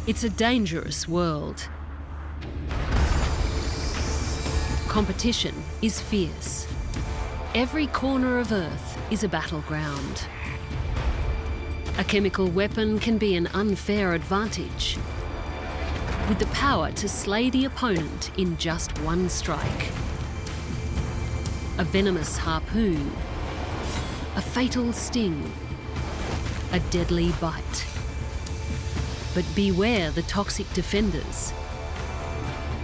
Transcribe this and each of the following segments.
It's a dangerous world. Competition is fierce. Every corner of Earth is a battleground. A chemical weapon can be an unfair advantage, with the power to slay the opponent in just one strike. A venomous harpoon, a fatal sting, a deadly bite. But beware the toxic defenders.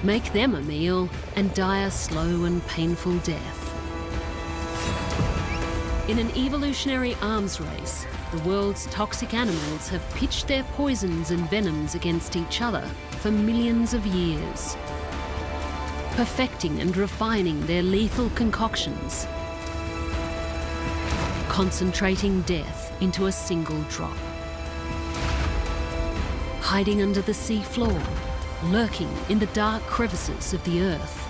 Make them a meal and die a slow and painful death. In an evolutionary arms race, the world's toxic animals have pitched their poisons and venoms against each other for millions of years, perfecting and refining their lethal concoctions, concentrating death into a single drop. Hiding under the sea floor, lurking in the dark crevices of the earth,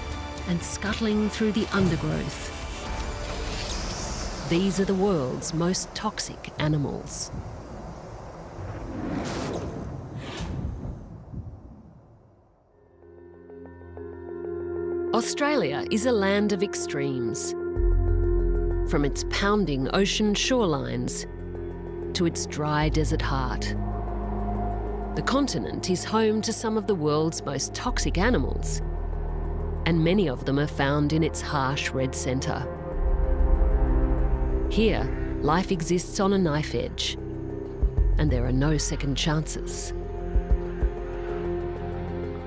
and scuttling through the undergrowth. These are the world's most toxic animals. Australia is a land of extremes. From its pounding ocean shorelines to its dry desert heart. The continent is home to some of the world's most toxic animals, and many of them are found in its harsh red centre. Here, life exists on a knife edge, and there are no second chances.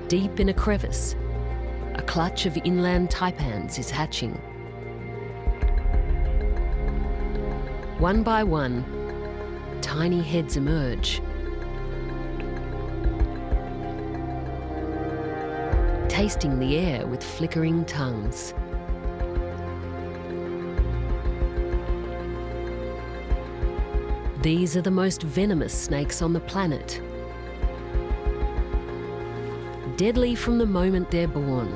Deep in a crevice, a clutch of inland taipans is hatching. One by one, tiny heads emerge, tasting the air with flickering tongues. These are the most venomous snakes on the planet. Deadly from the moment they're born.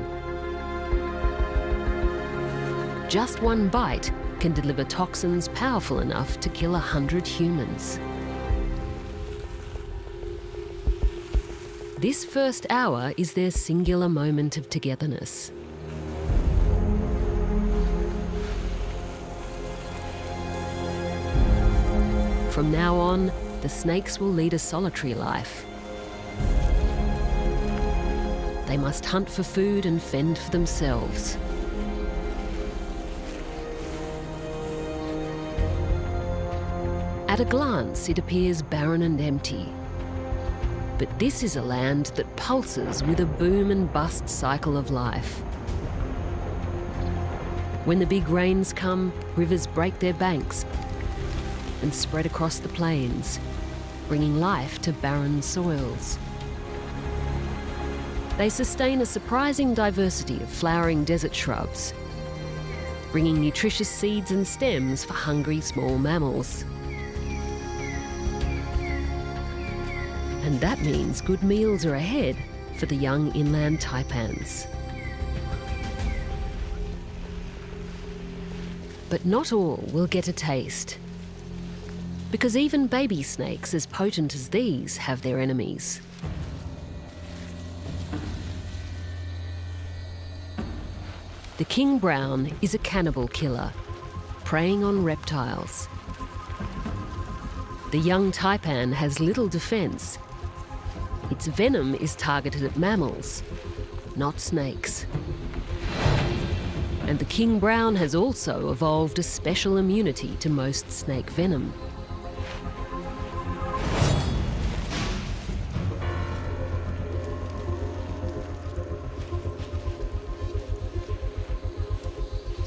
Just one bite can deliver toxins powerful enough to kill 100 humans. This first hour is their singular moment of togetherness. From now on, the snakes will lead a solitary life. They must hunt for food and fend for themselves. At a glance, it appears barren and empty. But this is a land that pulses with a boom and bust cycle of life. When the big rains come, rivers break their banks and spread across the plains, bringing life to barren soils. They sustain a surprising diversity of flowering desert shrubs, bringing nutritious seeds and stems for hungry small mammals. And that means good meals are ahead for the young inland taipans. But not all will get a taste, because even baby snakes as potent as these have their enemies. The king brown is a cannibal killer, preying on reptiles. The young taipan has little defence. Its venom is targeted at mammals, not snakes. And the king brown has also evolved a special immunity to most snake venom.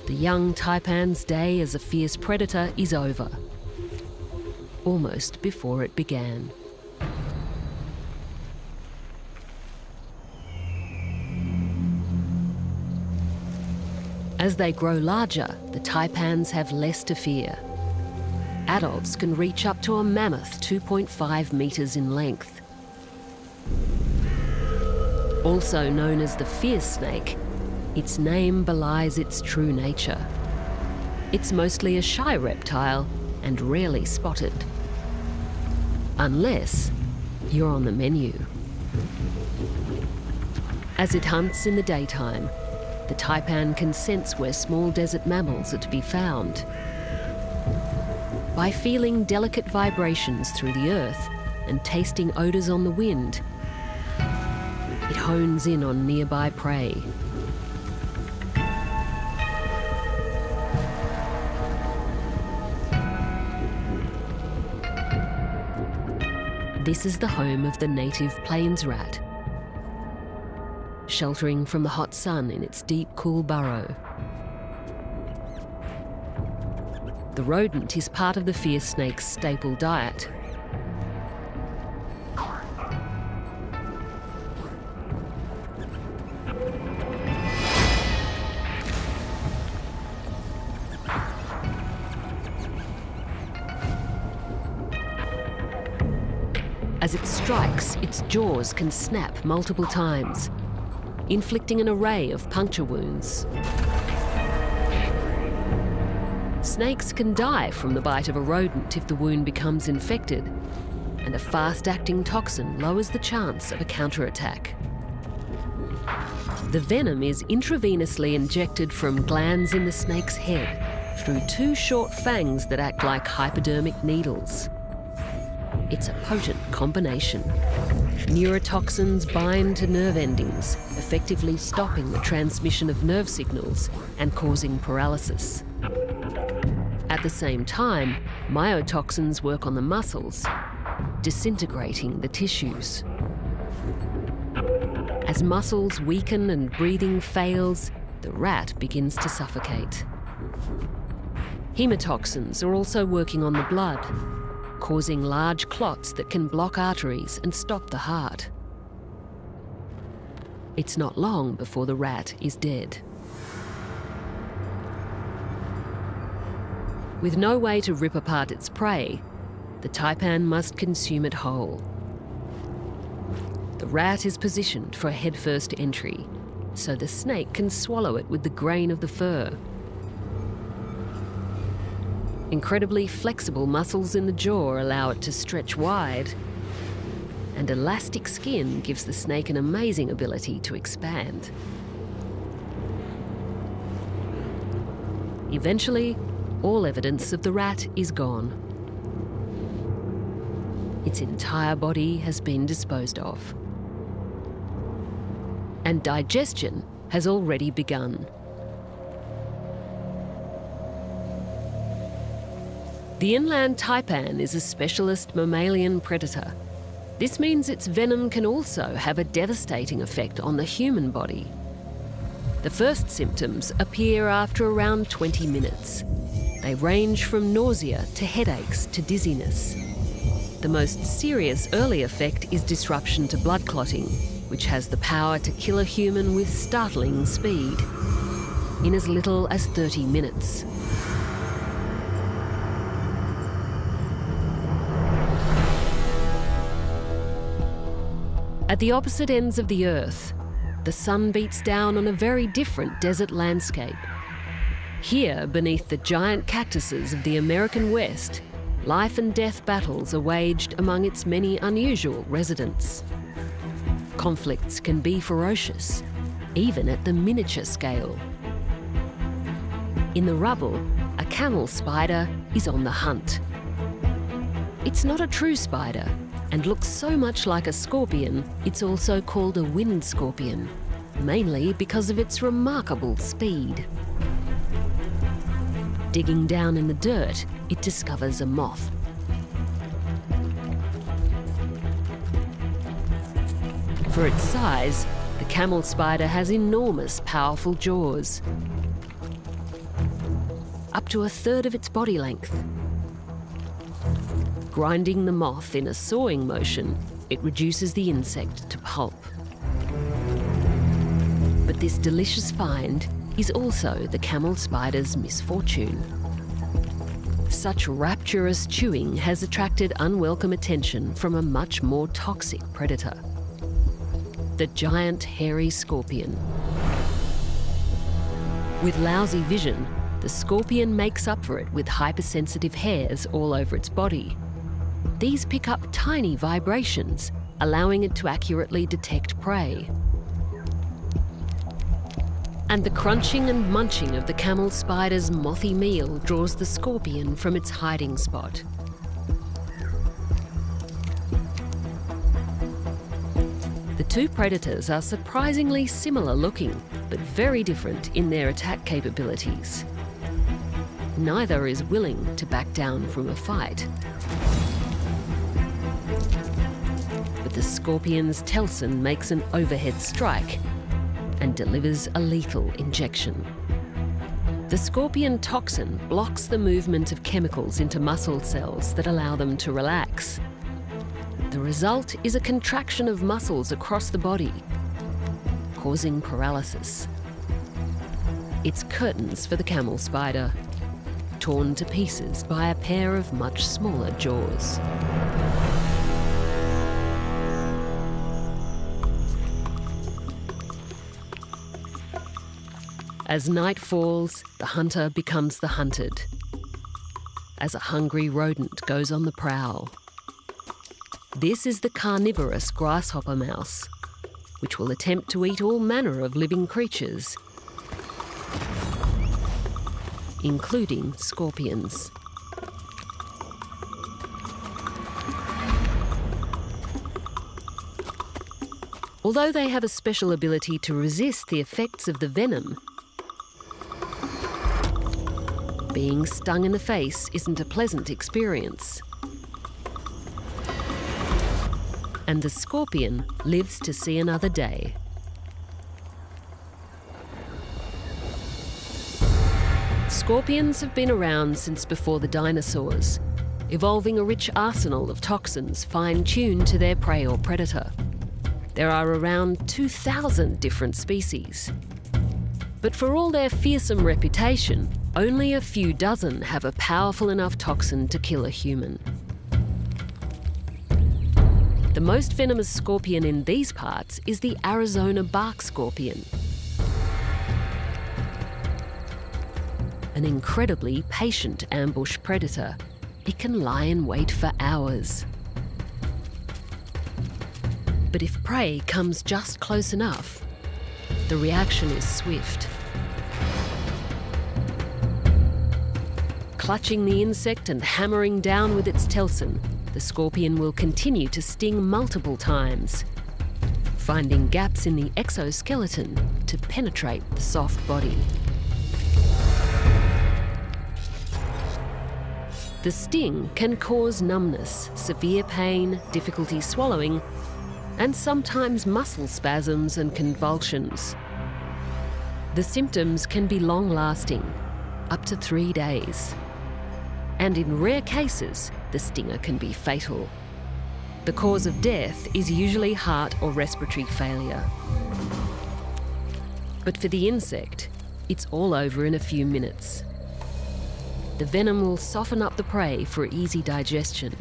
The young taipan's day as a fierce predator is over, almost before it began. As they grow larger, the taipans have less to fear. Adults can reach up to a mammoth 2.5 metres in length. Also known as the fierce snake, its name belies its true nature. It's mostly a shy reptile and rarely spotted. Unless you're on the menu. As it hunts in the daytime, the taipan can sense where small desert mammals are to be found. By feeling delicate vibrations through the earth and tasting odours on the wind, it hones in on nearby prey. This is the home of the native plains rat, sheltering from the hot sun in its deep, cool burrow. The rodent is part of the fierce snake's staple diet. As it strikes, its jaws can snap multiple times, inflicting an array of puncture wounds. Snakes can die from the bite of a rodent if the wound becomes infected, and a fast-acting toxin lowers the chance of a counterattack. The venom is intravenously injected from glands in the snake's head through two short fangs that act like hypodermic needles. It's a potent combination. Neurotoxins bind to nerve endings, effectively stopping the transmission of nerve signals and causing paralysis. At the same time, myotoxins work on the muscles, disintegrating the tissues. As muscles weaken and breathing fails, the rat begins to suffocate. Hemotoxins are also working on the blood, causing large clots that can block arteries and stop the heart. It's not long before the rat is dead. With no way to rip apart its prey, the taipan must consume it whole. The rat is positioned for head-first entry, so the snake can swallow it with the grain of the fur. Incredibly flexible muscles in the jaw allow it to stretch wide, and elastic skin gives the snake an amazing ability to expand. Eventually, all evidence of the rat is gone. Its entire body has been disposed of. And digestion has already begun. The inland taipan is a specialist mammalian predator. This means its venom can also have a devastating effect on the human body. The first symptoms appear after around 20 minutes. They range from nausea to headaches to dizziness. The most serious early effect is disruption to blood clotting, which has the power to kill a human with startling speed, in as little as 30 minutes. At the opposite ends of the Earth, the sun beats down on a very different desert landscape. Here, beneath the giant cactuses of the American West, life and death battles are waged among its many unusual residents. Conflicts can be ferocious, even at the miniature scale. In the rubble, a camel spider is on the hunt. It's not a true spider, and looks so much like a scorpion, it's also called a wind scorpion, mainly because of its remarkable speed. Digging down in the dirt, it discovers a moth. For its size, the camel spider has enormous, powerful jaws, up to a third of its body length. Grinding the moth in a sawing motion, it reduces the insect to pulp. But this delicious find is also the camel spider's misfortune. Such rapturous chewing has attracted unwelcome attention from a much more toxic predator, the giant hairy scorpion. With lousy vision, the scorpion makes up for it with hypersensitive hairs all over its body. These pick up tiny vibrations, allowing it to accurately detect prey. And the crunching and munching of the camel spider's mothy meal draws the scorpion from its hiding spot. The two predators are surprisingly similar looking, but very different in their attack capabilities. Neither is willing to back down from a fight. But the scorpion's telson makes an overhead strike and delivers a lethal injection. The scorpion toxin blocks the movement of chemicals into muscle cells that allow them to relax. The result is a contraction of muscles across the body, causing paralysis. It's curtains for the camel spider, torn to pieces by a pair of much smaller jaws. As night falls, the hunter becomes the hunted, as a hungry rodent goes on the prowl. This is the carnivorous grasshopper mouse, which will attempt to eat all manner of living creatures, including scorpions. Although they have a special ability to resist the effects of the venom, being stung in the face isn't a pleasant experience. And the scorpion lives to see another day. Scorpions have been around since before the dinosaurs, evolving a rich arsenal of toxins fine-tuned to their prey or predator. There are around 2,000 different species. But for all their fearsome reputation, only a few dozen have a powerful enough toxin to kill a human. The most venomous scorpion in these parts is the Arizona bark scorpion. An incredibly patient ambush predator, it can lie in wait for hours. But if prey comes just close enough, the reaction is swift. Clutching the insect and hammering down with its telson, the scorpion will continue to sting multiple times, finding gaps in the exoskeleton to penetrate the soft body. The sting can cause numbness, severe pain, difficulty swallowing, and sometimes muscle spasms and convulsions. The symptoms can be long-lasting, up to 3 days. And in rare cases, the stinger can be fatal. The cause of death is usually heart or respiratory failure. But for the insect, it's all over in a few minutes. The venom will soften up the prey for easy digestion.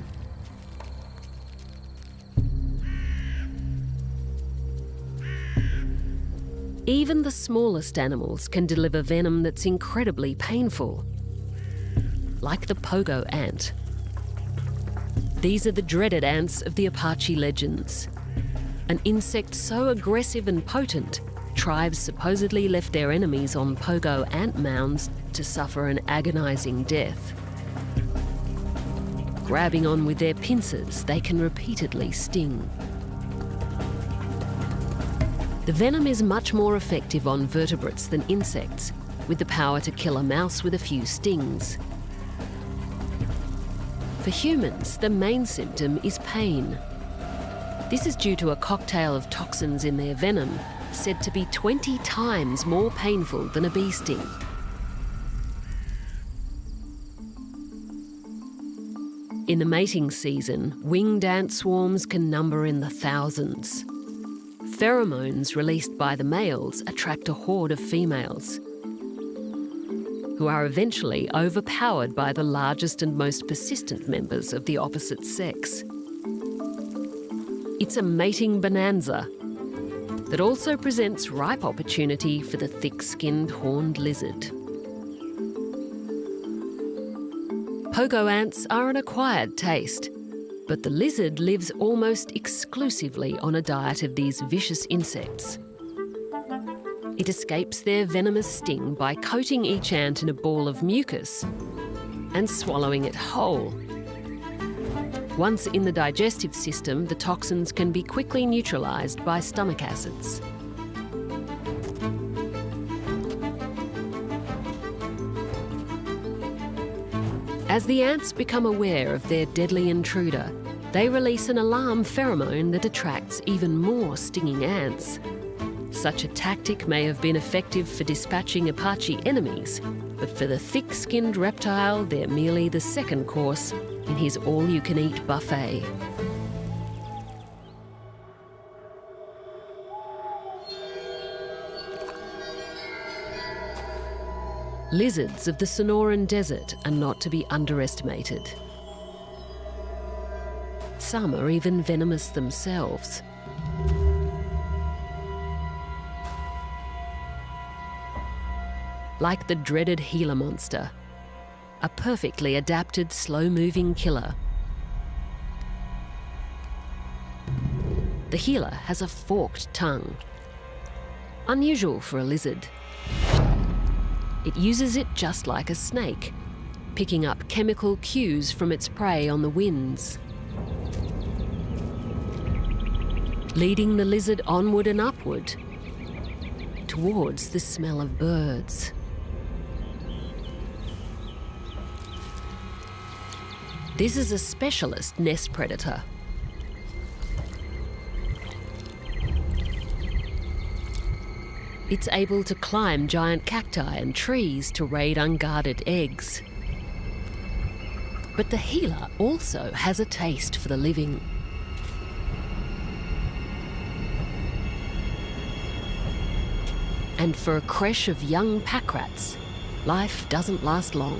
Even the smallest animals can deliver venom that's incredibly painful, like the pogo ant. These are the dreaded ants of the Apache legends. An insect so aggressive and potent, tribes supposedly left their enemies on pogo ant mounds to suffer an agonizing death. Grabbing on with their pincers, they can repeatedly sting. The venom is much more effective on vertebrates than insects, with the power to kill a mouse with a few stings. For humans, the main symptom is pain. This is due to a cocktail of toxins in their venom, said to be 20 times more painful than a bee sting. In the mating season, winged ant swarms can number in the thousands. Pheromones released by the males attract a horde of females, who are eventually overpowered by the largest and most persistent members of the opposite sex. It's a mating bonanza that also presents ripe opportunity for the thick-skinned horned lizard. Pogo ants are an acquired taste, But the lizard lives almost exclusively on a diet of these vicious insects. It escapes their venomous sting by coating each ant in a ball of mucus and swallowing it whole. Once in the digestive system, the toxins can be quickly neutralised by stomach acids. As the ants become aware of their deadly intruder, they release an alarm pheromone that attracts even more stinging ants. Such a tactic may have been effective for dispatching Apache enemies, but for the thick-skinned reptile, they're merely the second course in his all-you-can-eat buffet. Lizards of the Sonoran Desert are not to be underestimated. Some are even venomous themselves. Like the dreaded Gila monster, a perfectly adapted slow-moving killer. The Gila has a forked tongue, unusual for a lizard. It uses it just like a snake, picking up chemical cues from its prey on the winds, leading the lizard onward and upward towards the smell of birds. This is a specialist nest predator. It's able to climb giant cacti and trees to raid unguarded eggs. But the Gila also has a taste for the living. And for a creche of young pack rats, life doesn't last long.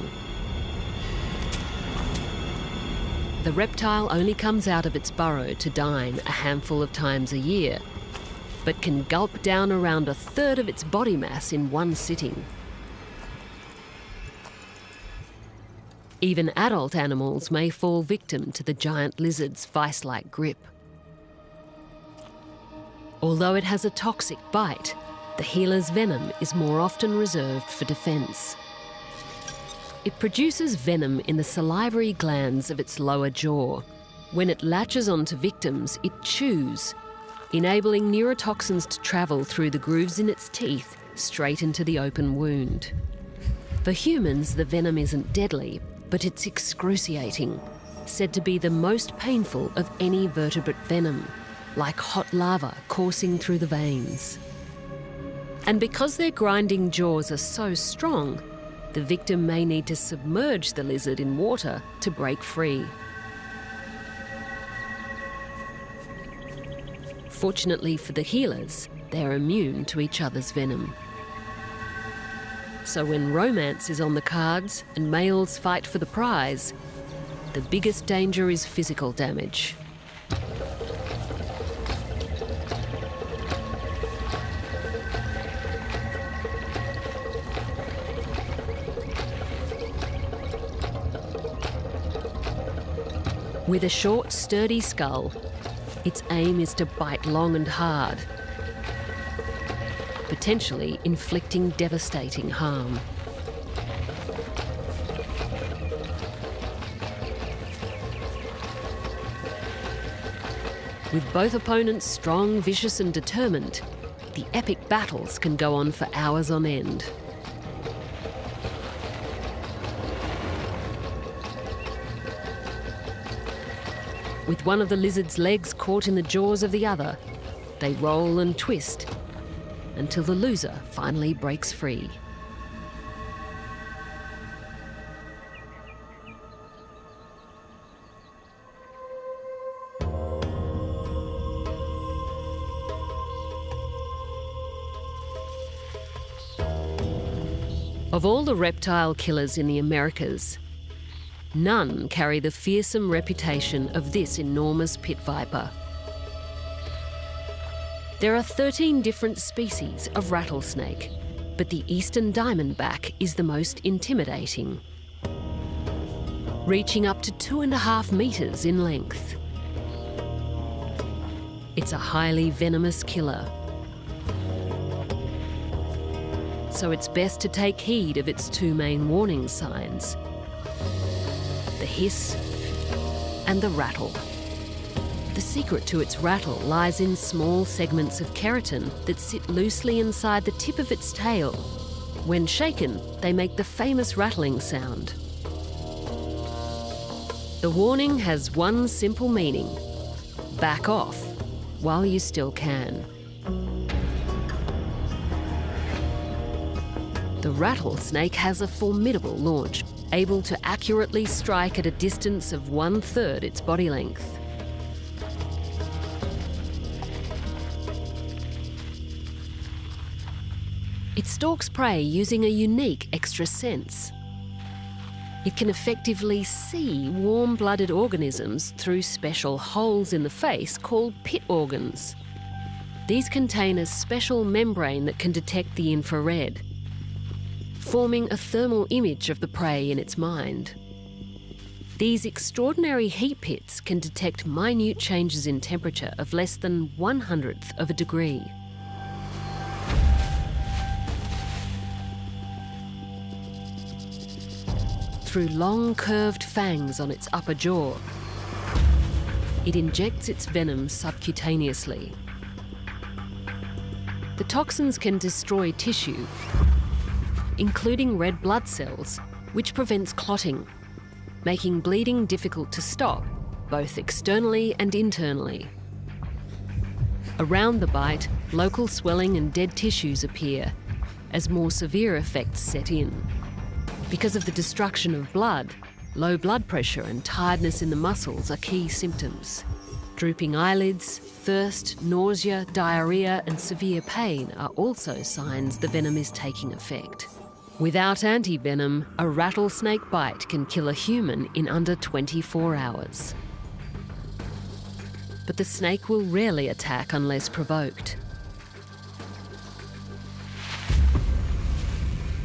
The reptile only comes out of its burrow to dine a handful of times a year, but can gulp down around a third of its body mass in one sitting. Even adult animals may fall victim to the giant lizard's vice-like grip. Although it has a toxic bite, the Gila's venom is more often reserved for defence. It produces venom in the salivary glands of its lower jaw. When it latches onto victims, it chews, enabling neurotoxins to travel through the grooves in its teeth straight into the open wound. For humans, the venom isn't deadly, but it's excruciating, said to be the most painful of any vertebrate venom, like hot lava coursing through the veins. And because their grinding jaws are so strong, the victim may need to submerge the lizard in water to break free. Fortunately for the Gilas, they're immune to each other's venom. So when romance is on the cards and males fight for the prize, the biggest danger is physical damage. With a short, sturdy skull, its aim is to bite long and hard, potentially inflicting devastating harm. With both opponents strong, vicious and determined, the epic battles can go on for hours on end. With one of the lizard's legs caught in the jaws of the other, they roll and twist until the loser finally breaks free. Of all the reptile killers in the Americas, none carry the fearsome reputation of this enormous pit viper. There are 13 different species of rattlesnake, but the eastern diamondback is the most intimidating. reaching up to 2.5 metres in length. It's a highly venomous killer, so it's best to take heed of its two main warning signs: the hiss and the rattle. The secret to its rattle lies in small segments of keratin that sit loosely inside the tip of its tail. When shaken, they make the famous rattling sound. The warning has one simple meaning: back off while you still can. The rattlesnake has a formidable launch, able to accurately strike at a distance of 1/3 its body length. It stalks prey using a unique extra sense. It can effectively see warm-blooded organisms through special holes in the face called pit organs. These contain a special membrane that can detect the infrared, forming a thermal image of the prey in its mind. These extraordinary heat pits can detect minute changes in temperature of less than 1/100th of a degree. Through long curved fangs on its upper jaw, it injects its venom subcutaneously. The toxins can destroy tissue, including red blood cells, which prevents clotting, making bleeding difficult to stop, both externally and internally. Around the bite, local swelling and dead tissues appear as more severe effects set in. Because of the destruction of blood, low blood pressure and tiredness in the muscles are key symptoms. Drooping eyelids, thirst, nausea, diarrhea, and severe pain are also signs the venom is taking effect. Without anti-venom, a rattlesnake bite can kill a human in under 24 hours. But the snake will rarely attack unless provoked.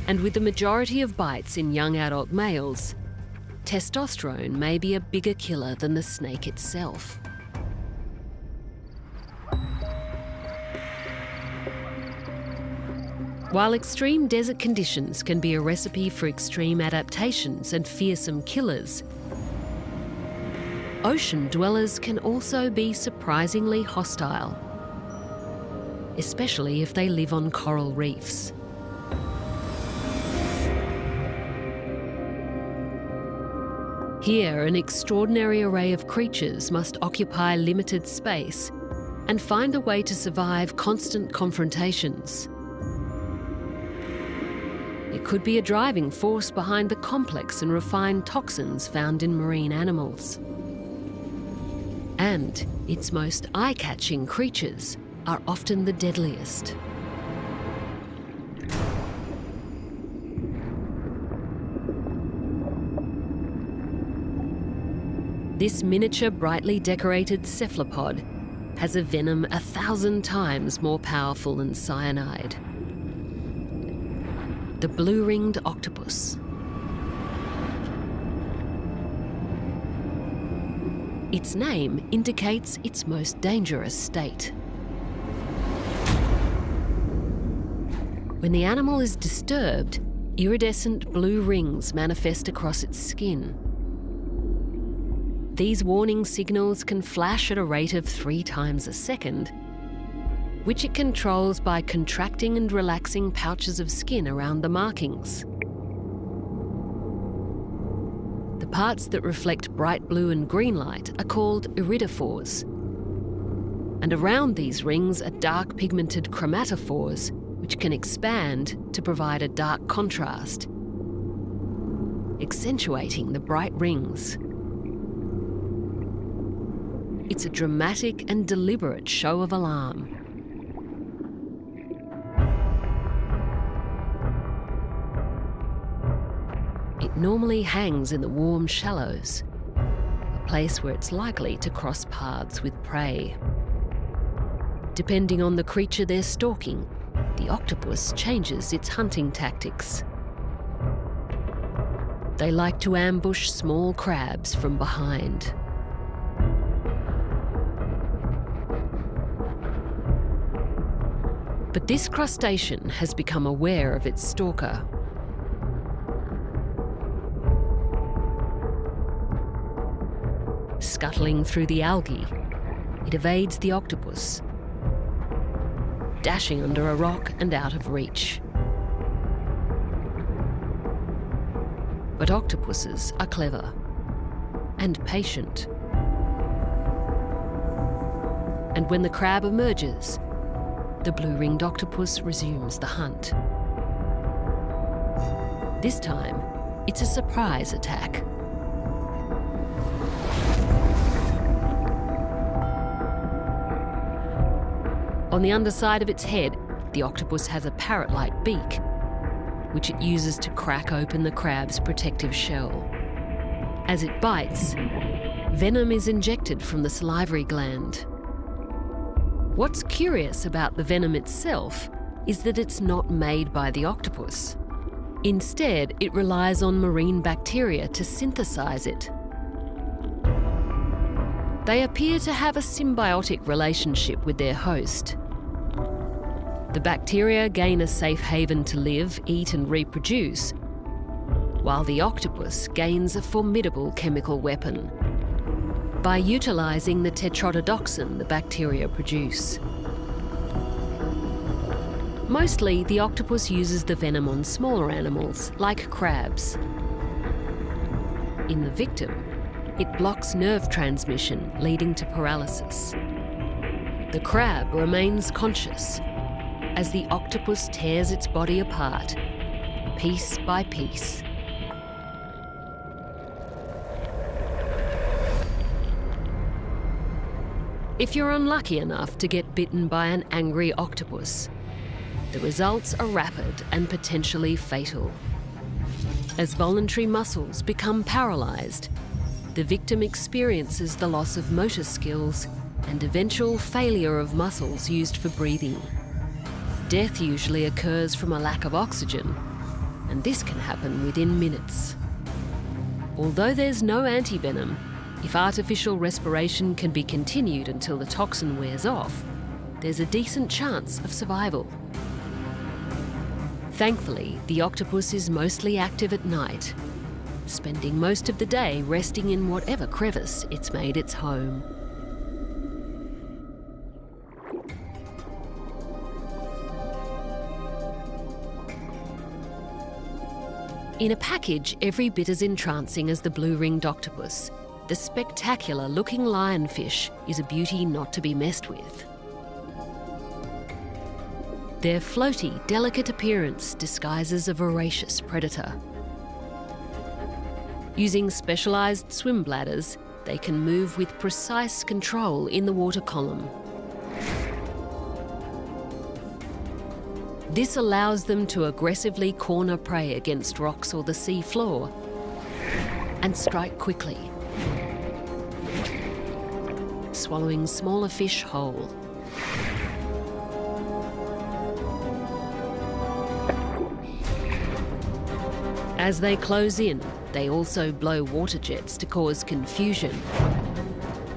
And with the majority of bites in young adult males, testosterone may be a bigger killer than the snake itself. While extreme desert conditions can be a recipe for extreme adaptations and fearsome killers, ocean dwellers can also be surprisingly hostile, especially if they live on coral reefs. Here, an extraordinary array of creatures must occupy limited space and find a way to survive constant confrontations. It could be a driving force behind the complex and refined toxins found in marine animals. And its most eye-catching creatures are often the deadliest. This miniature, brightly decorated cephalopod has a venom 1,000 times more powerful than cyanide. The blue-ringed octopus. Its name indicates its most dangerous state. When the animal is disturbed, iridescent blue rings manifest across its skin. These warning signals can flash at a rate of 3 times a second, which it controls by contracting and relaxing pouches of skin around the markings. The parts that reflect bright blue and green light are called iridophores, and around these rings are dark pigmented chromatophores, which can expand to provide a dark contrast, accentuating the bright rings. It's a dramatic and deliberate show of alarm. It normally hangs in the warm shallows, a place where it's likely to cross paths with prey. Depending on the creature they're stalking, the octopus changes its hunting tactics. They like to ambush small crabs from behind. But this crustacean has become aware of its stalker. Scuttling through the algae, it evades the octopus, dashing under a rock and out of reach. But octopuses are clever and patient. And when the crab emerges, the blue-ringed octopus resumes the hunt. This time, it's a surprise attack. On the underside of its head, the octopus has a parrot-like beak, which it uses to crack open the crab's protective shell. As it bites, venom is injected from the salivary gland. What's curious about the venom itself is that it's not made by the octopus. Instead, it relies on marine bacteria to synthesize it. They appear to have a symbiotic relationship with their host. The bacteria gain a safe haven to live, eat and reproduce, while the octopus gains a formidable chemical weapon by utilising the tetrodotoxin the bacteria produce. Mostly, the octopus uses the venom on smaller animals, like crabs. In the victim, it blocks nerve transmission, leading to paralysis. The crab remains conscious as the octopus tears its body apart, piece by piece. If you're unlucky enough to get bitten by an angry octopus, the results are rapid and potentially fatal. As voluntary muscles become paralysed, the victim experiences the loss of motor skills and eventual failure of muscles used for breathing. Death usually occurs from a lack of oxygen, and this can happen within minutes. Although there's no antivenom, if artificial respiration can be continued until the toxin wears off, there's a decent chance of survival. Thankfully, the octopus is mostly active at night, spending most of the day resting in whatever crevice it's made its home. In a package every bit as entrancing as the blue-ringed octopus, the spectacular-looking lionfish is a beauty not to be messed with. Their floaty, delicate appearance disguises a voracious predator. Using specialised swim bladders, they can move with precise control in the water column. This allows them to aggressively corner prey against rocks or the sea floor and strike quickly, swallowing smaller fish whole. As they close in, they also blow water jets to cause confusion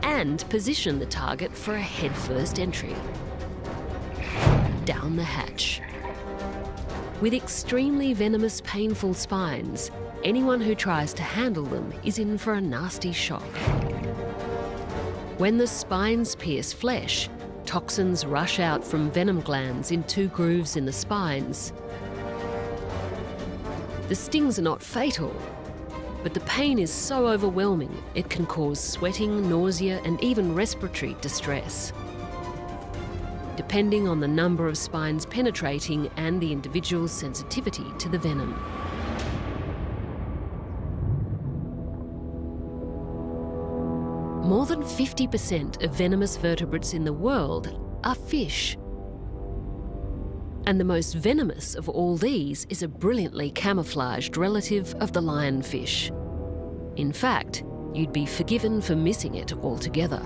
and position the target for a head-first entry. Down the hatch. With extremely venomous, painful spines, anyone who tries to handle them is in for a nasty shock. When the spines pierce flesh, toxins rush out from venom glands in 2 grooves in the spines. The stings are not fatal, but the pain is so overwhelming it can cause sweating, nausea, and even respiratory distress, depending on the number of spines penetrating and the individual's sensitivity to the venom. More than 50% of venomous vertebrates in the world are fish. And the most venomous of all these is a brilliantly camouflaged relative of the lionfish. In fact, you'd be forgiven for missing it altogether.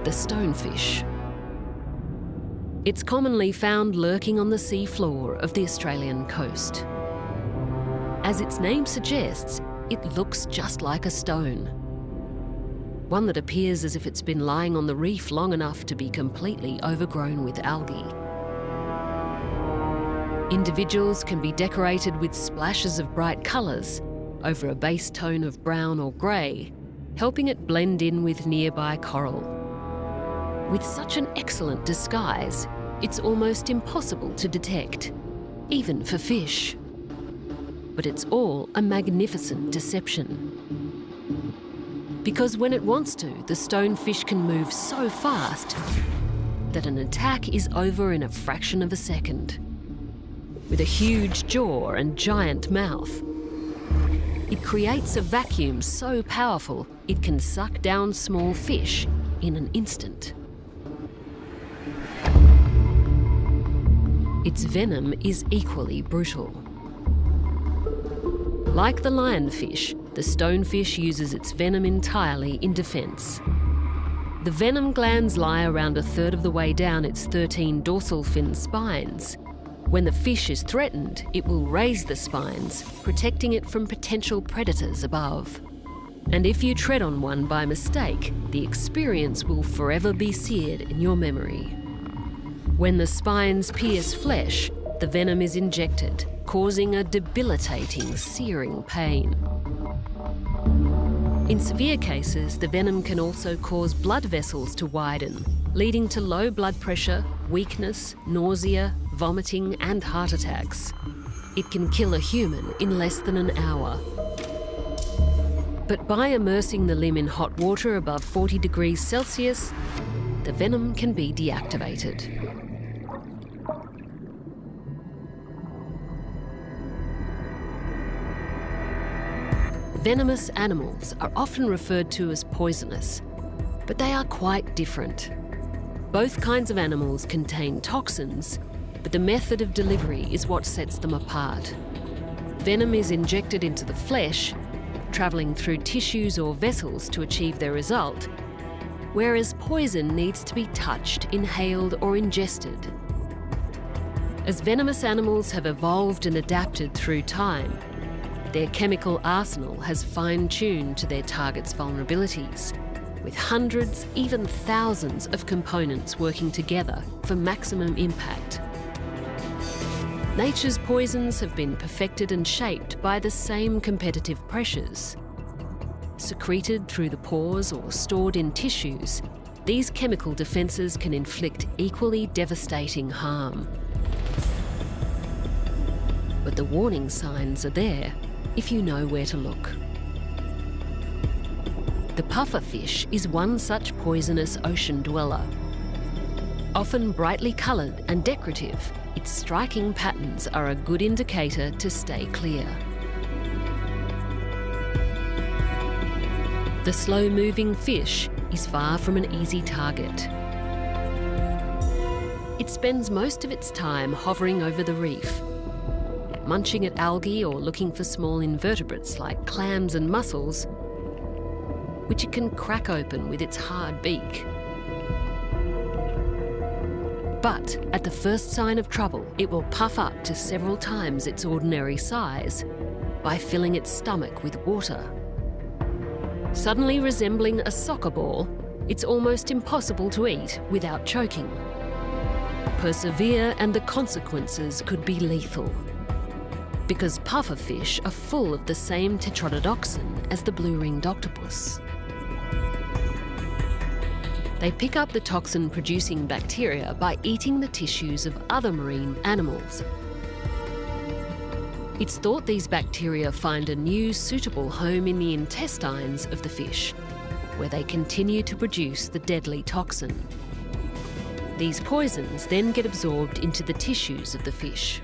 The stonefish. It's commonly found lurking on the sea floor of the Australian coast. As its name suggests, it looks just like a stone. One that appears as if it's been lying on the reef long enough to be completely overgrown with algae. Individuals can be decorated with splashes of bright colours over a base tone of brown or grey, helping it blend in with nearby coral. With such an excellent disguise, it's almost impossible to detect, even for fish. But it's all a magnificent deception. Because when it wants to, the stonefish can move so fast that an attack is over in a fraction of a second. With a huge jaw and giant mouth, it creates a vacuum so powerful it can suck down small fish in an instant. Its venom is equally brutal. Like the lionfish, the stonefish uses its venom entirely in defence. The venom glands lie around a third of the way down its 13 dorsal fin spines. When the fish is threatened, it will raise the spines, protecting it from potential predators above. And if you tread on one by mistake, the experience will forever be seared in your memory. When the spines pierce flesh, the venom is injected, causing a debilitating, searing pain. In severe cases, the venom can also cause blood vessels to widen, leading to low blood pressure, weakness, nausea, vomiting, and heart attacks. It can kill a human in less than an hour. But by immersing the limb in hot water above 40 degrees Celsius, the venom can be deactivated. Venomous animals are often referred to as poisonous, but they are quite different. Both kinds of animals contain toxins, but the method of delivery is what sets them apart. Venom is injected into the flesh, travelling through tissues or vessels to achieve their result, whereas poison needs to be touched, inhaled, or ingested. As venomous animals have evolved and adapted through time, their chemical arsenal has fine-tuned to their target's vulnerabilities, with hundreds, even thousands of components working together for maximum impact. Nature's poisons have been perfected and shaped by the same competitive pressures. Secreted through the pores or stored in tissues, these chemical defences can inflict equally devastating harm. But the warning signs are there if you know where to look. The pufferfish is one such poisonous ocean dweller. Often brightly coloured and decorative, its striking patterns are a good indicator to stay clear. The slow-moving fish is far from an easy target. It spends most of its time hovering over the reef, munching at algae or looking for small invertebrates like clams and mussels, which it can crack open with its hard beak. But at the first sign of trouble, it will puff up to several times its ordinary size by filling its stomach with water. Suddenly resembling a soccer ball, it's almost impossible to eat without choking. Persevere and the consequences could be lethal, because pufferfish are full of the same tetrodotoxin as the blue-ringed octopus. They pick up the toxin-producing bacteria by eating the tissues of other marine animals. It's thought these bacteria find a new, suitable home in the intestines of the fish, where they continue to produce the deadly toxin. These poisons then get absorbed into the tissues of the fish.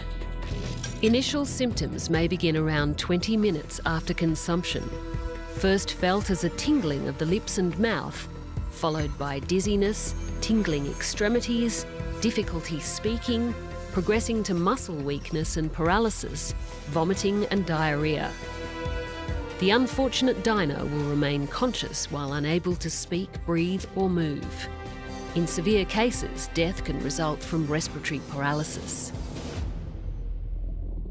Initial symptoms may begin around 20 minutes after consumption, first felt as a tingling of the lips and mouth, followed by dizziness, tingling extremities, difficulty speaking, progressing to muscle weakness and paralysis, vomiting and diarrhoea. The unfortunate diner will remain conscious while unable to speak, breathe or move. In severe cases, death can result from respiratory paralysis.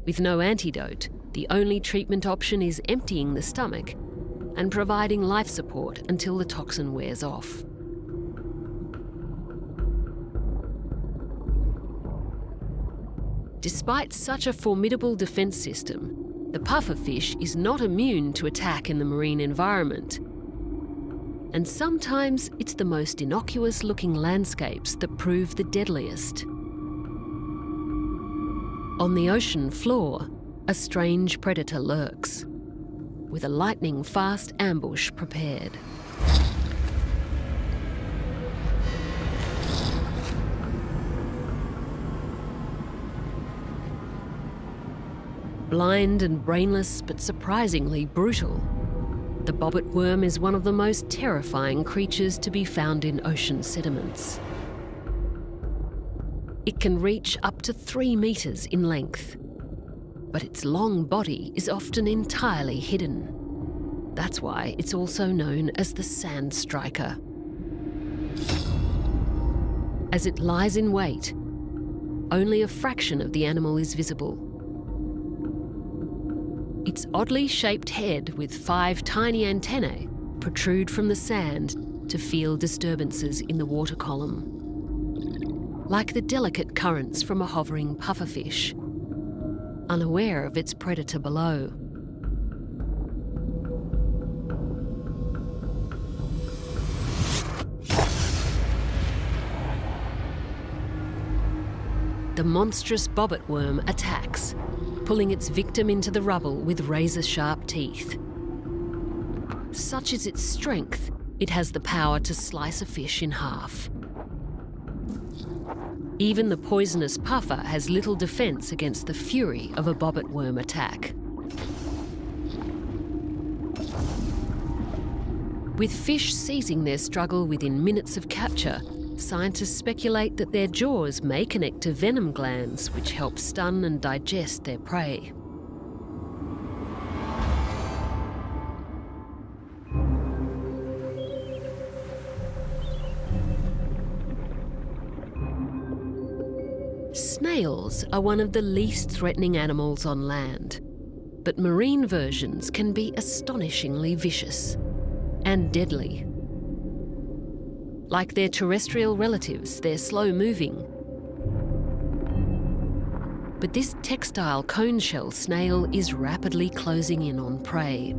With no antidote, the only treatment option is emptying the stomach and providing life support until the toxin wears off. Despite such a formidable defence system, the pufferfish is not immune to attack in the marine environment. And sometimes it's the most innocuous-looking landscapes that prove the deadliest. On the ocean floor, a strange predator lurks, with a lightning-fast ambush prepared. Blind and brainless, but surprisingly brutal, the bobbit worm is one of the most terrifying creatures to be found in ocean sediments. It can reach up to 3 meters in length, but its long body is often entirely hidden. That's why it's also known as the sand striker. As it lies in wait, only a fraction of the animal is visible. Its oddly shaped head with 5 tiny antennae protrude from the sand to feel disturbances in the water column, like the delicate currents from a hovering pufferfish, unaware of its predator below. The monstrous bobbit worm attacks, pulling its victim into the rubble with razor-sharp teeth. Such is its strength, it has the power to slice a fish in half. Even the poisonous puffer has little defence against the fury of a bobbit worm attack. With fish seizing their struggle within minutes of capture, scientists speculate that their jaws may connect to venom glands which help stun and digest their prey. Snails are one of the least threatening animals on land, but marine versions can be astonishingly vicious and deadly. Like their terrestrial relatives, they're slow-moving. But this textile cone-shell snail is rapidly closing in on prey.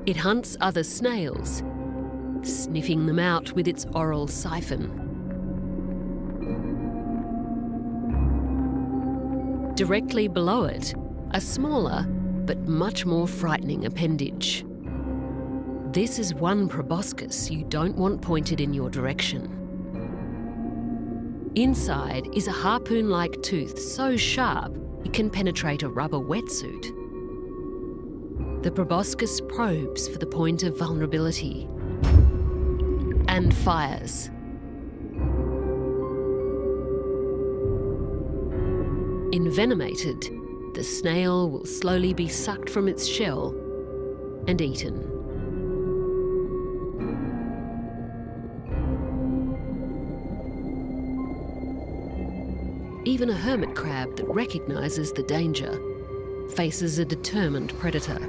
It hunts other snails, sniffing them out with its oral siphon. Directly below it, a smaller but much more frightening appendage. This is one proboscis you don't want pointed in your direction. Inside is a harpoon-like tooth so sharp it can penetrate a rubber wetsuit. The proboscis probes for the point of vulnerability and fires. Envenomated, the snail will slowly be sucked from its shell and eaten. Even a hermit crab that recognises the danger faces a determined predator.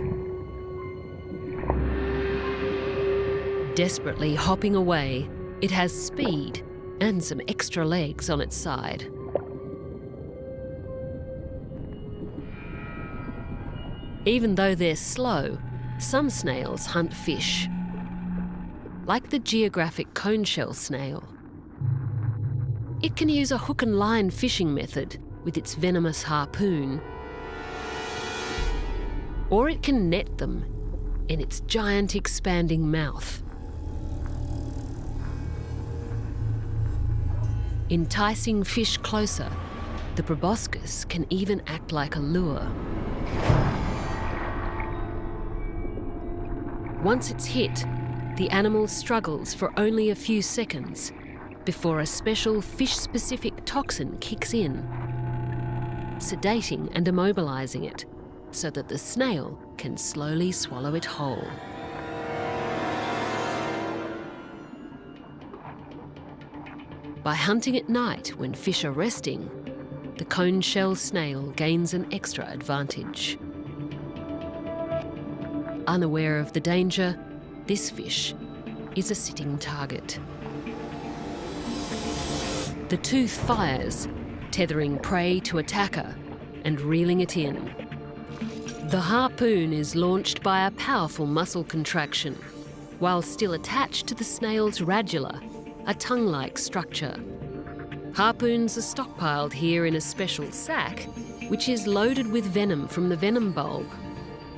Desperately hopping away, it has speed and some extra legs on its side. Even though they're slow, some snails hunt fish, like the geographic cone-shell snail. It can use a hook and line fishing method with its venomous harpoon, or it can net them in its giant expanding mouth. Enticing fish closer, the proboscis can even act like a lure. Once it's hit, the animal struggles for only a few seconds before a special fish-specific toxin kicks in, sedating and immobilising it so that the snail can slowly swallow it whole. By hunting at night when fish are resting, the cone-shell snail gains an extra advantage. Unaware of the danger, this fish is a sitting target. The tooth fires, tethering prey to attacker and reeling it in. The harpoon is launched by a powerful muscle contraction, while still attached to the snail's radula, a tongue-like structure. Harpoons are stockpiled here in a special sac, which is loaded with venom from the venom bulb.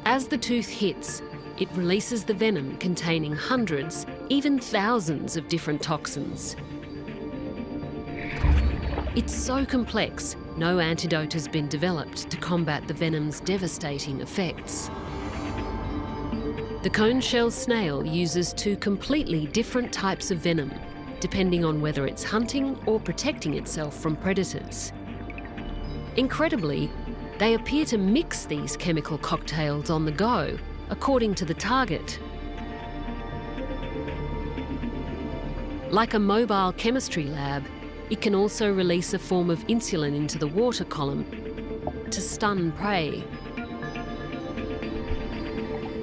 As the tooth hits, it releases the venom containing hundreds, even thousands of different toxins. It's so complex, no antidote has been developed to combat the venom's devastating effects. The cone-shell snail uses two completely different types of venom, depending on whether it's hunting or protecting itself from predators. Incredibly, they appear to mix these chemical cocktails on the go, according to the target. Like a mobile chemistry lab, it can also release a form of insulin into the water column to stun prey.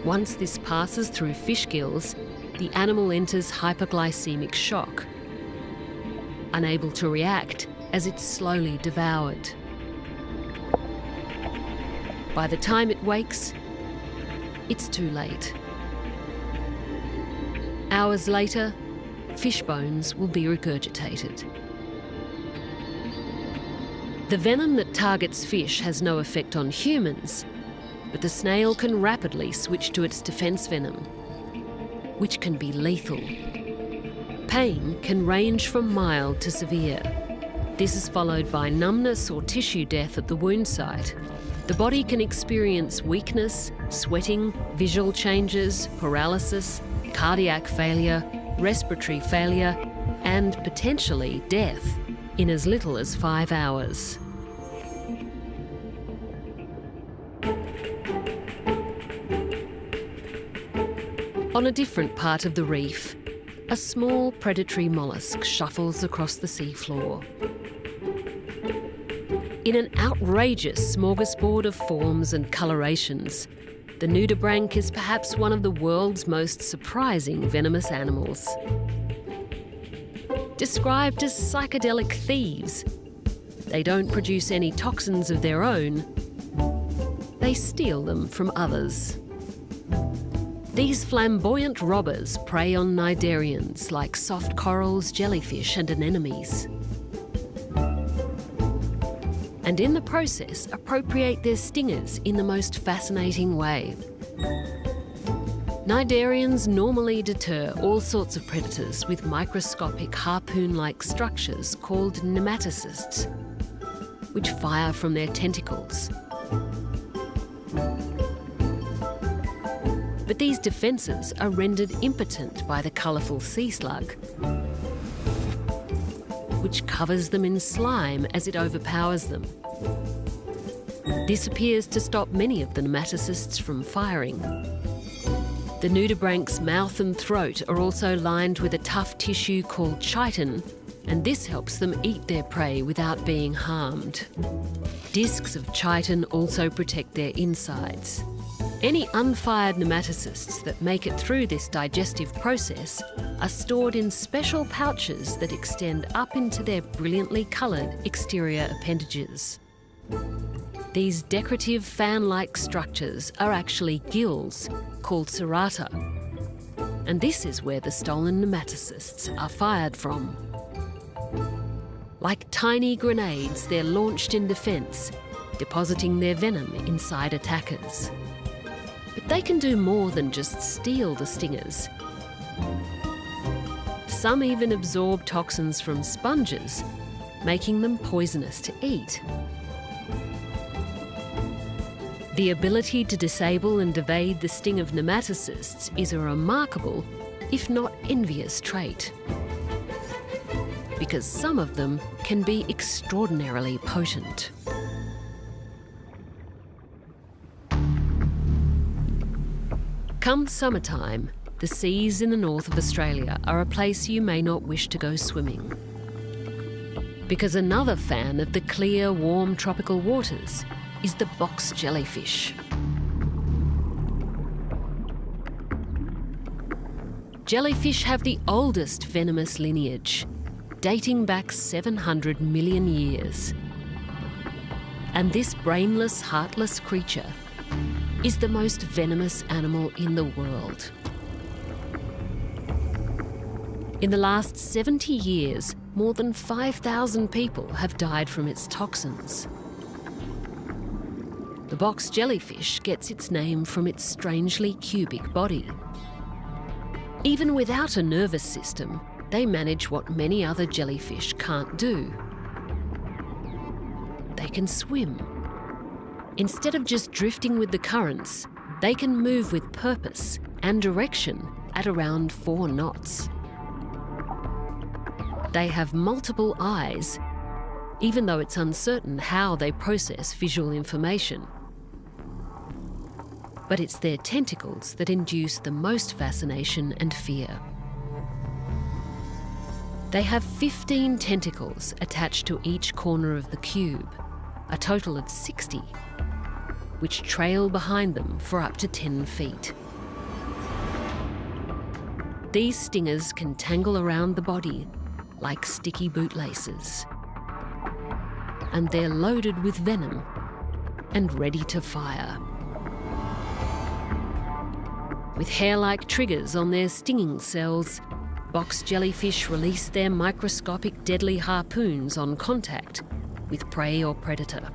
Once this passes through fish gills, the animal enters hyperglycemic shock, unable to react as it's slowly devoured. By the time it wakes, it's too late. Hours later, fish bones will be regurgitated. The venom that targets fish has no effect on humans, but the snail can rapidly switch to its defense venom, which can be lethal. Pain can range from mild to severe. This is followed by numbness or tissue death at the wound site. The body can experience weakness, sweating, visual changes, paralysis, cardiac failure, respiratory failure, and potentially death in as little as 5 hours. On a different part of the reef, a small predatory mollusk shuffles across the seafloor. In an outrageous smorgasbord of forms and colorations, the nudibranch is perhaps one of the world's most surprising venomous animals. Described as psychedelic thieves, they don't produce any toxins of their own. They steal them from others. These flamboyant robbers prey on cnidarians like soft corals, jellyfish and anemones. And in the process, appropriate their stingers in the most fascinating way. Cnidarians normally deter all sorts of predators with microscopic harpoon-like structures called nematocysts, which fire from their tentacles. But these defences are rendered impotent by the colourful sea slug, which covers them in slime as it overpowers them. This appears to stop many of the nematocysts from firing. The nudibranch's mouth and throat are also lined with a tough tissue called chitin, and this helps them eat their prey without being harmed. Discs of chitin also protect their insides. Any unfired nematocysts that make it through this digestive process are stored in special pouches that extend up into their brilliantly coloured exterior appendages. These decorative fan-like structures are actually gills, called serrata, and this is where the stolen nematocysts are fired from. Like tiny grenades, they're launched in defence, depositing their venom inside attackers. But they can do more than just steal the stingers. Some even absorb toxins from sponges, making them poisonous to eat. The ability to disable and evade the sting of nematocysts is a remarkable, if not envious, trait. Because some of them can be extraordinarily potent. Come summertime, the seas in the north of Australia are a place you may not wish to go swimming. Because another fan of the clear, warm tropical waters is the box jellyfish. Jellyfish have the oldest venomous lineage, dating back 700 million years. And this brainless, heartless creature is the most venomous animal in the world. In the last 70 years, more than 5,000 people have died from its toxins. The box jellyfish gets its name from its strangely cubic body. Even without a nervous system, they manage what many other jellyfish can't do. They can swim. Instead of just drifting with the currents, they can move with purpose and direction at around 4 knots. They have multiple eyes, even though it's uncertain how they process visual information. But it's their tentacles that induce the most fascination and fear. They have 15 tentacles attached to each corner of the cube, a total of 60, which trail behind them for up to 10 feet. These stingers can tangle around the body like sticky bootlaces. And they're loaded with venom and ready to fire. With hair-like triggers on their stinging cells, box jellyfish release their microscopic deadly harpoons on contact with prey or predator.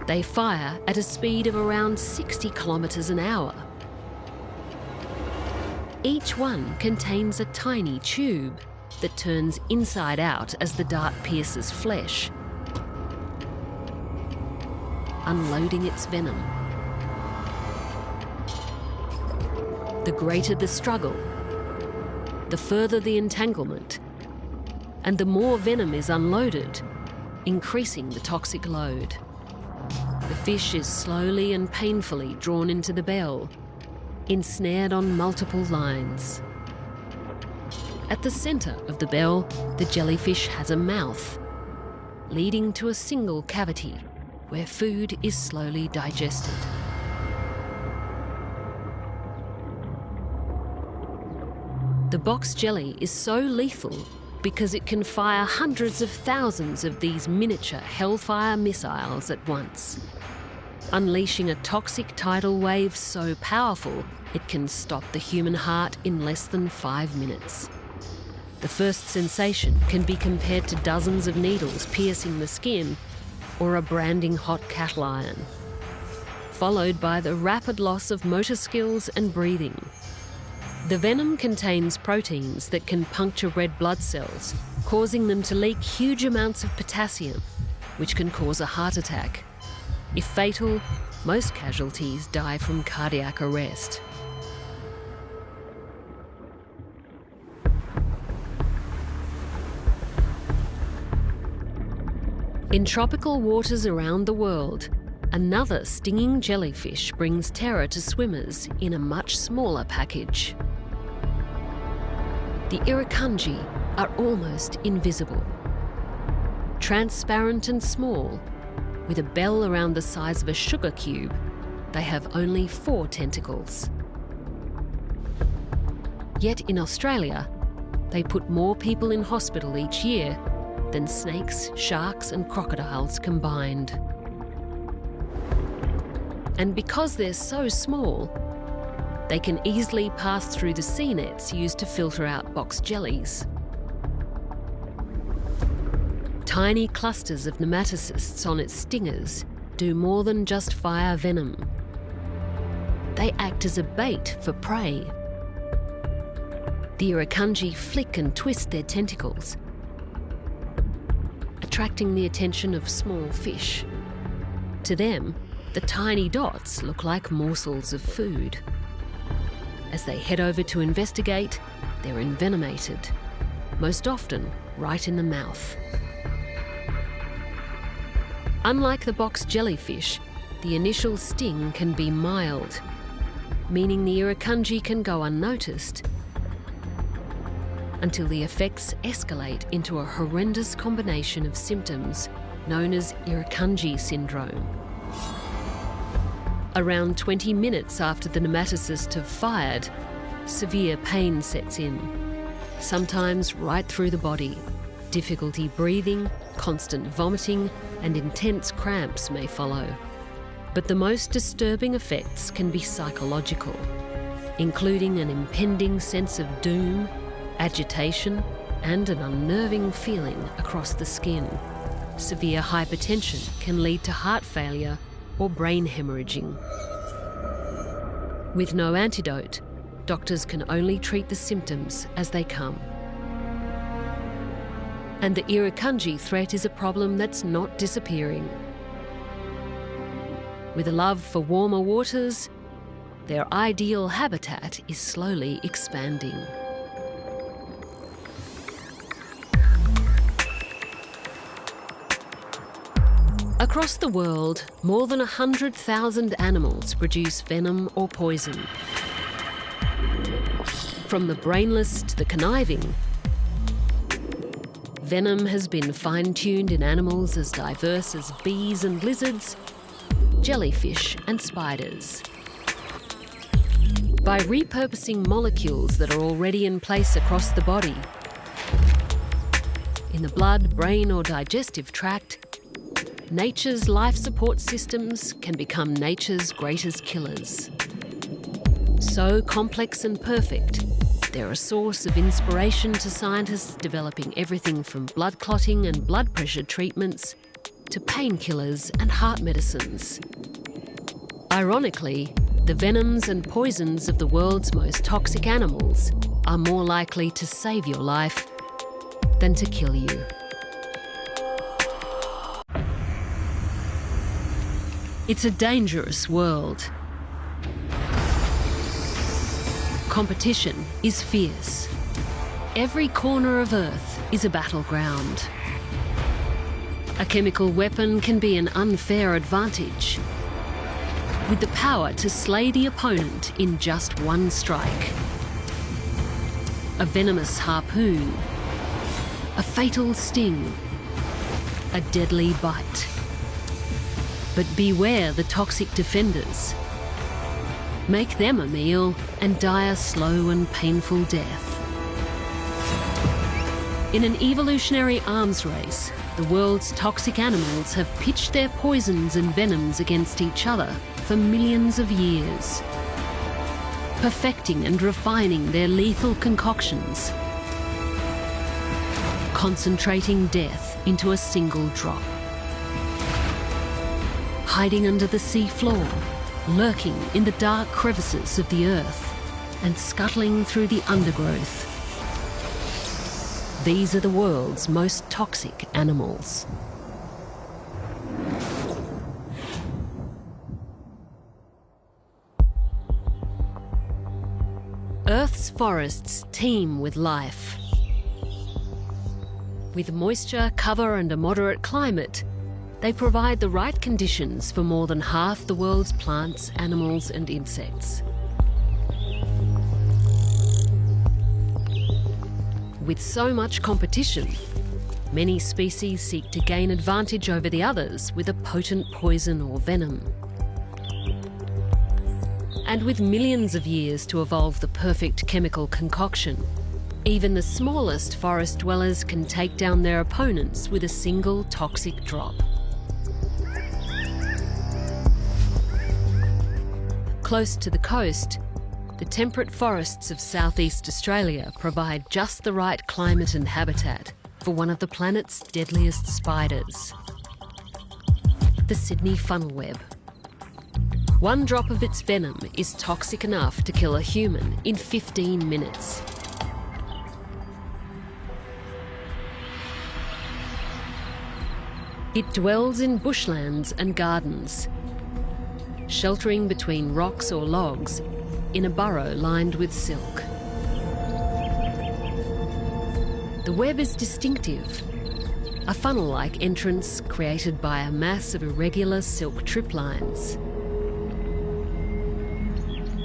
They fire at a speed of around 60 kilometres an hour. Each one contains a tiny tube that turns inside out as the dart pierces flesh, unloading its venom. The greater the struggle, the further the entanglement, and the more venom is unloaded, increasing the toxic load. The fish is slowly and painfully drawn into the bell, ensnared on multiple lines. At the centre of the bell, the jellyfish has a mouth, leading to a single cavity where food is slowly digested. The box jelly is so lethal because it can fire hundreds of thousands of these miniature hellfire missiles at once, unleashing a toxic tidal wave so powerful it can stop the human heart in less than 5 minutes. The first sensation can be compared to dozens of needles piercing the skin or a branding hot cattle iron, followed by the rapid loss of motor skills and breathing. The venom contains proteins that can puncture red blood cells, causing them to leak huge amounts of potassium, which can cause a heart attack. If fatal, most casualties die from cardiac arrest. In tropical waters around the world, another stinging jellyfish brings terror to swimmers in a much smaller package. The Irukandji are almost invisible. Transparent and small, with a bell around the size of a sugar cube, they have only 4 tentacles. Yet in Australia, they put more people in hospital each year than snakes, sharks and crocodiles combined. And because they're so small, they can easily pass through the sea nets used to filter out box jellies. Tiny clusters of nematocysts on its stingers do more than just fire venom. They act as a bait for prey. The Irukandji flick and twist their tentacles, attracting the attention of small fish. To them, the tiny dots look like morsels of food. As they head over to investigate, they're envenomated, most often right in the mouth. Unlike the box jellyfish, the initial sting can be mild, meaning the Irukandji can go unnoticed. until the effects escalate into a horrendous combination of symptoms known as Irukandji syndrome. Around 20 minutes after the nematocysts have fired, severe pain sets in, sometimes right through the body. Difficulty breathing, constant vomiting, and intense cramps may follow. But the most disturbing effects can be psychological, including an impending sense of doom, agitation, and an unnerving feeling across the skin. Severe hypertension can lead to heart failure or brain hemorrhaging. With no antidote, doctors can only treat the symptoms as they come. And the Irukandji threat is a problem that's not disappearing. With a love for warmer waters, their ideal habitat is slowly expanding. Across the world, more than 100,000 animals produce venom or poison. From the brainless to the conniving, venom has been fine-tuned in animals as diverse as bees and lizards, jellyfish and spiders. By repurposing molecules that are already in place across the body, in the blood, brain or digestive tract, nature's life support systems can become nature's greatest killers. So complex and perfect, they're a source of inspiration to scientists developing everything from blood clotting and blood pressure treatments to painkillers and heart medicines. Ironically, the venoms and poisons of the world's most toxic animals are more likely to save your life than to kill you. It's a dangerous world. Competition is fierce. Every corner of Earth is a battleground. A chemical weapon can be an unfair advantage, with the power to slay the opponent in just one strike. A venomous harpoon, a fatal sting, a deadly bite. But beware the toxic defenders. Make them a meal and die a slow and painful death. In an evolutionary arms race, the world's toxic animals have pitched their poisons and venoms against each other for millions of years, perfecting and refining their lethal concoctions, concentrating death into a single drop. Hiding under the sea floor, lurking in the dark crevices of the earth, and scuttling through the undergrowth. These are the world's most toxic animals. Earth's forests teem with life. With moisture, cover and a moderate climate, they provide the right conditions for more than half the world's plants, animals and insects. With so much competition, many species seek to gain advantage over the others with a potent poison or venom. And with millions of years to evolve the perfect chemical concoction, even the smallest forest dwellers can take down their opponents with a single toxic drop. Close to the coast, the temperate forests of southeast Australia provide just the right climate and habitat for one of the planet's deadliest spiders, the Sydney funnelweb. One drop of its venom is toxic enough to kill a human in 15 minutes. It dwells in bushlands and gardens, sheltering between rocks or logs in a burrow lined with silk. The web is distinctive, a funnel-like entrance created by a mass of irregular silk trip lines.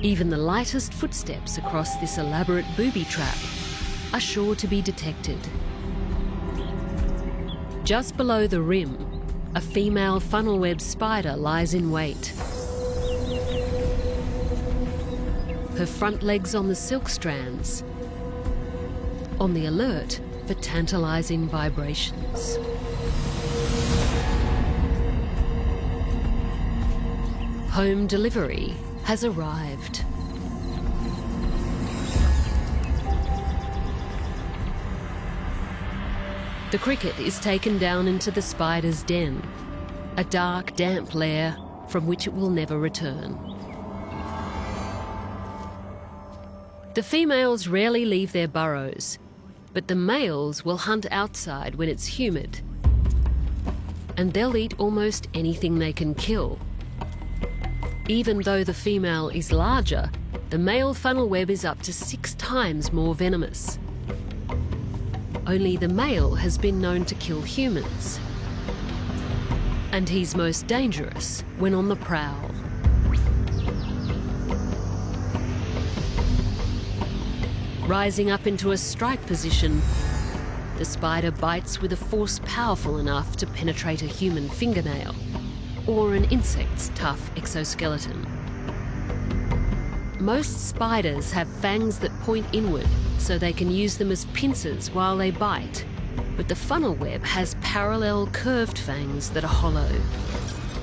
Even the lightest footsteps across this elaborate booby trap are sure to be detected. Just below the rim, a female funnel-web spider lies in wait. Her front legs on the silk strands, on the alert for tantalising vibrations. Home delivery has arrived. The cricket is taken down into the spider's den, a dark, damp lair from which it will never return. The females rarely leave their burrows, but the males will hunt outside when it's humid. And they'll eat almost anything they can kill. Even though the female is larger, the male funnel web is up to 6 times more venomous. Only the male has been known to kill humans. And he's most dangerous when on the prowl. Rising up into a strike position, the spider bites with a force powerful enough to penetrate a human fingernail or an insect's tough exoskeleton. Most spiders have fangs that point inward so they can use them as pincers while they bite, but the funnel web has parallel curved fangs that are hollow.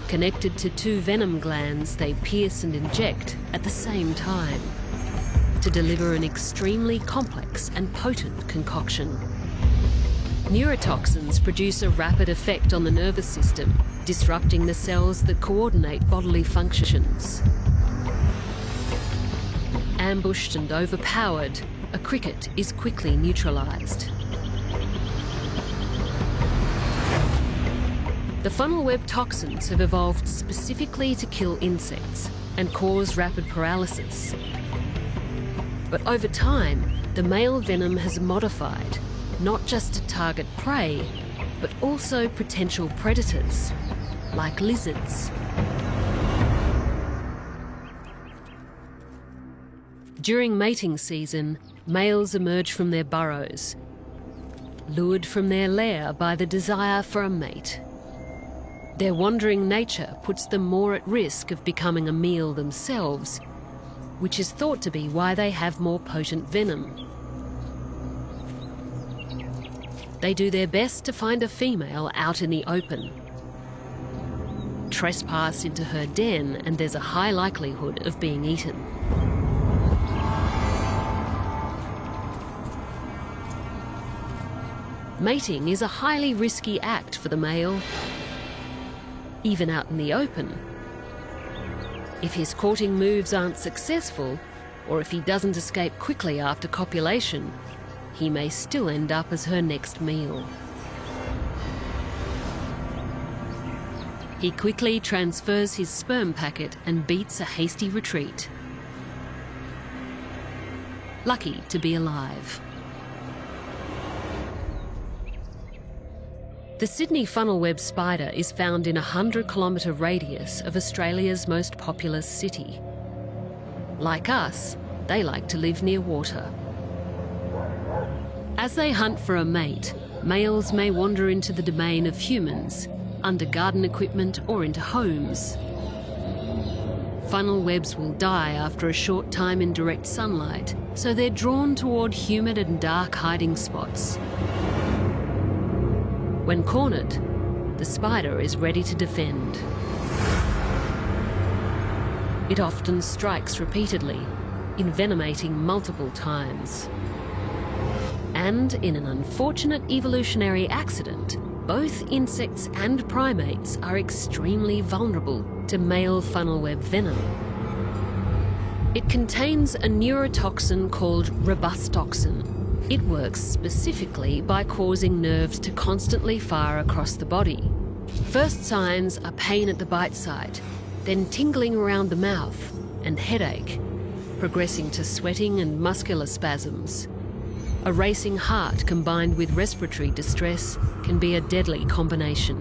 Connected to 2 venom glands, they pierce and inject at the same time to deliver an extremely complex and potent concoction. Neurotoxins produce a rapid effect on the nervous system, disrupting the cells that coordinate bodily functions. Ambushed and overpowered, a cricket is quickly neutralised. The funnel web toxins have evolved specifically to kill insects and cause rapid paralysis. But over time, the male venom has modified, not just to target prey, but also potential predators, like lizards. During mating season, males emerge from their burrows, lured from their lair by the desire for a mate. Their wandering nature puts them more at risk of becoming a meal themselves, which is thought to be why they have more potent venom. They do their best to find a female out in the open, trespass into her den, and there's a high likelihood of being eaten. Mating is a highly risky act for the male, even out in the open. If his courting moves aren't successful, or if he doesn't escape quickly after copulation, he may still end up as her next meal. He quickly transfers his sperm packet and beats a hasty retreat. Lucky to be alive. The Sydney funnel web spider is found in a 100-kilometre radius of Australia's most populous city. Like us, they like to live near water. As they hunt for a mate, males may wander into the domain of humans, under garden equipment or into homes. Funnel webs will die after a short time in direct sunlight, so they're drawn toward humid and dark hiding spots. When cornered, the spider is ready to defend. It often strikes repeatedly, envenomating multiple times. And in an unfortunate evolutionary accident, both insects and primates are extremely vulnerable to male funnel web venom. It contains a neurotoxin called robustoxin. It works specifically by causing nerves to constantly fire across the body. First signs are pain at the bite site, then tingling around the mouth and headache, progressing to sweating and muscular spasms. A racing heart combined with respiratory distress can be a deadly combination.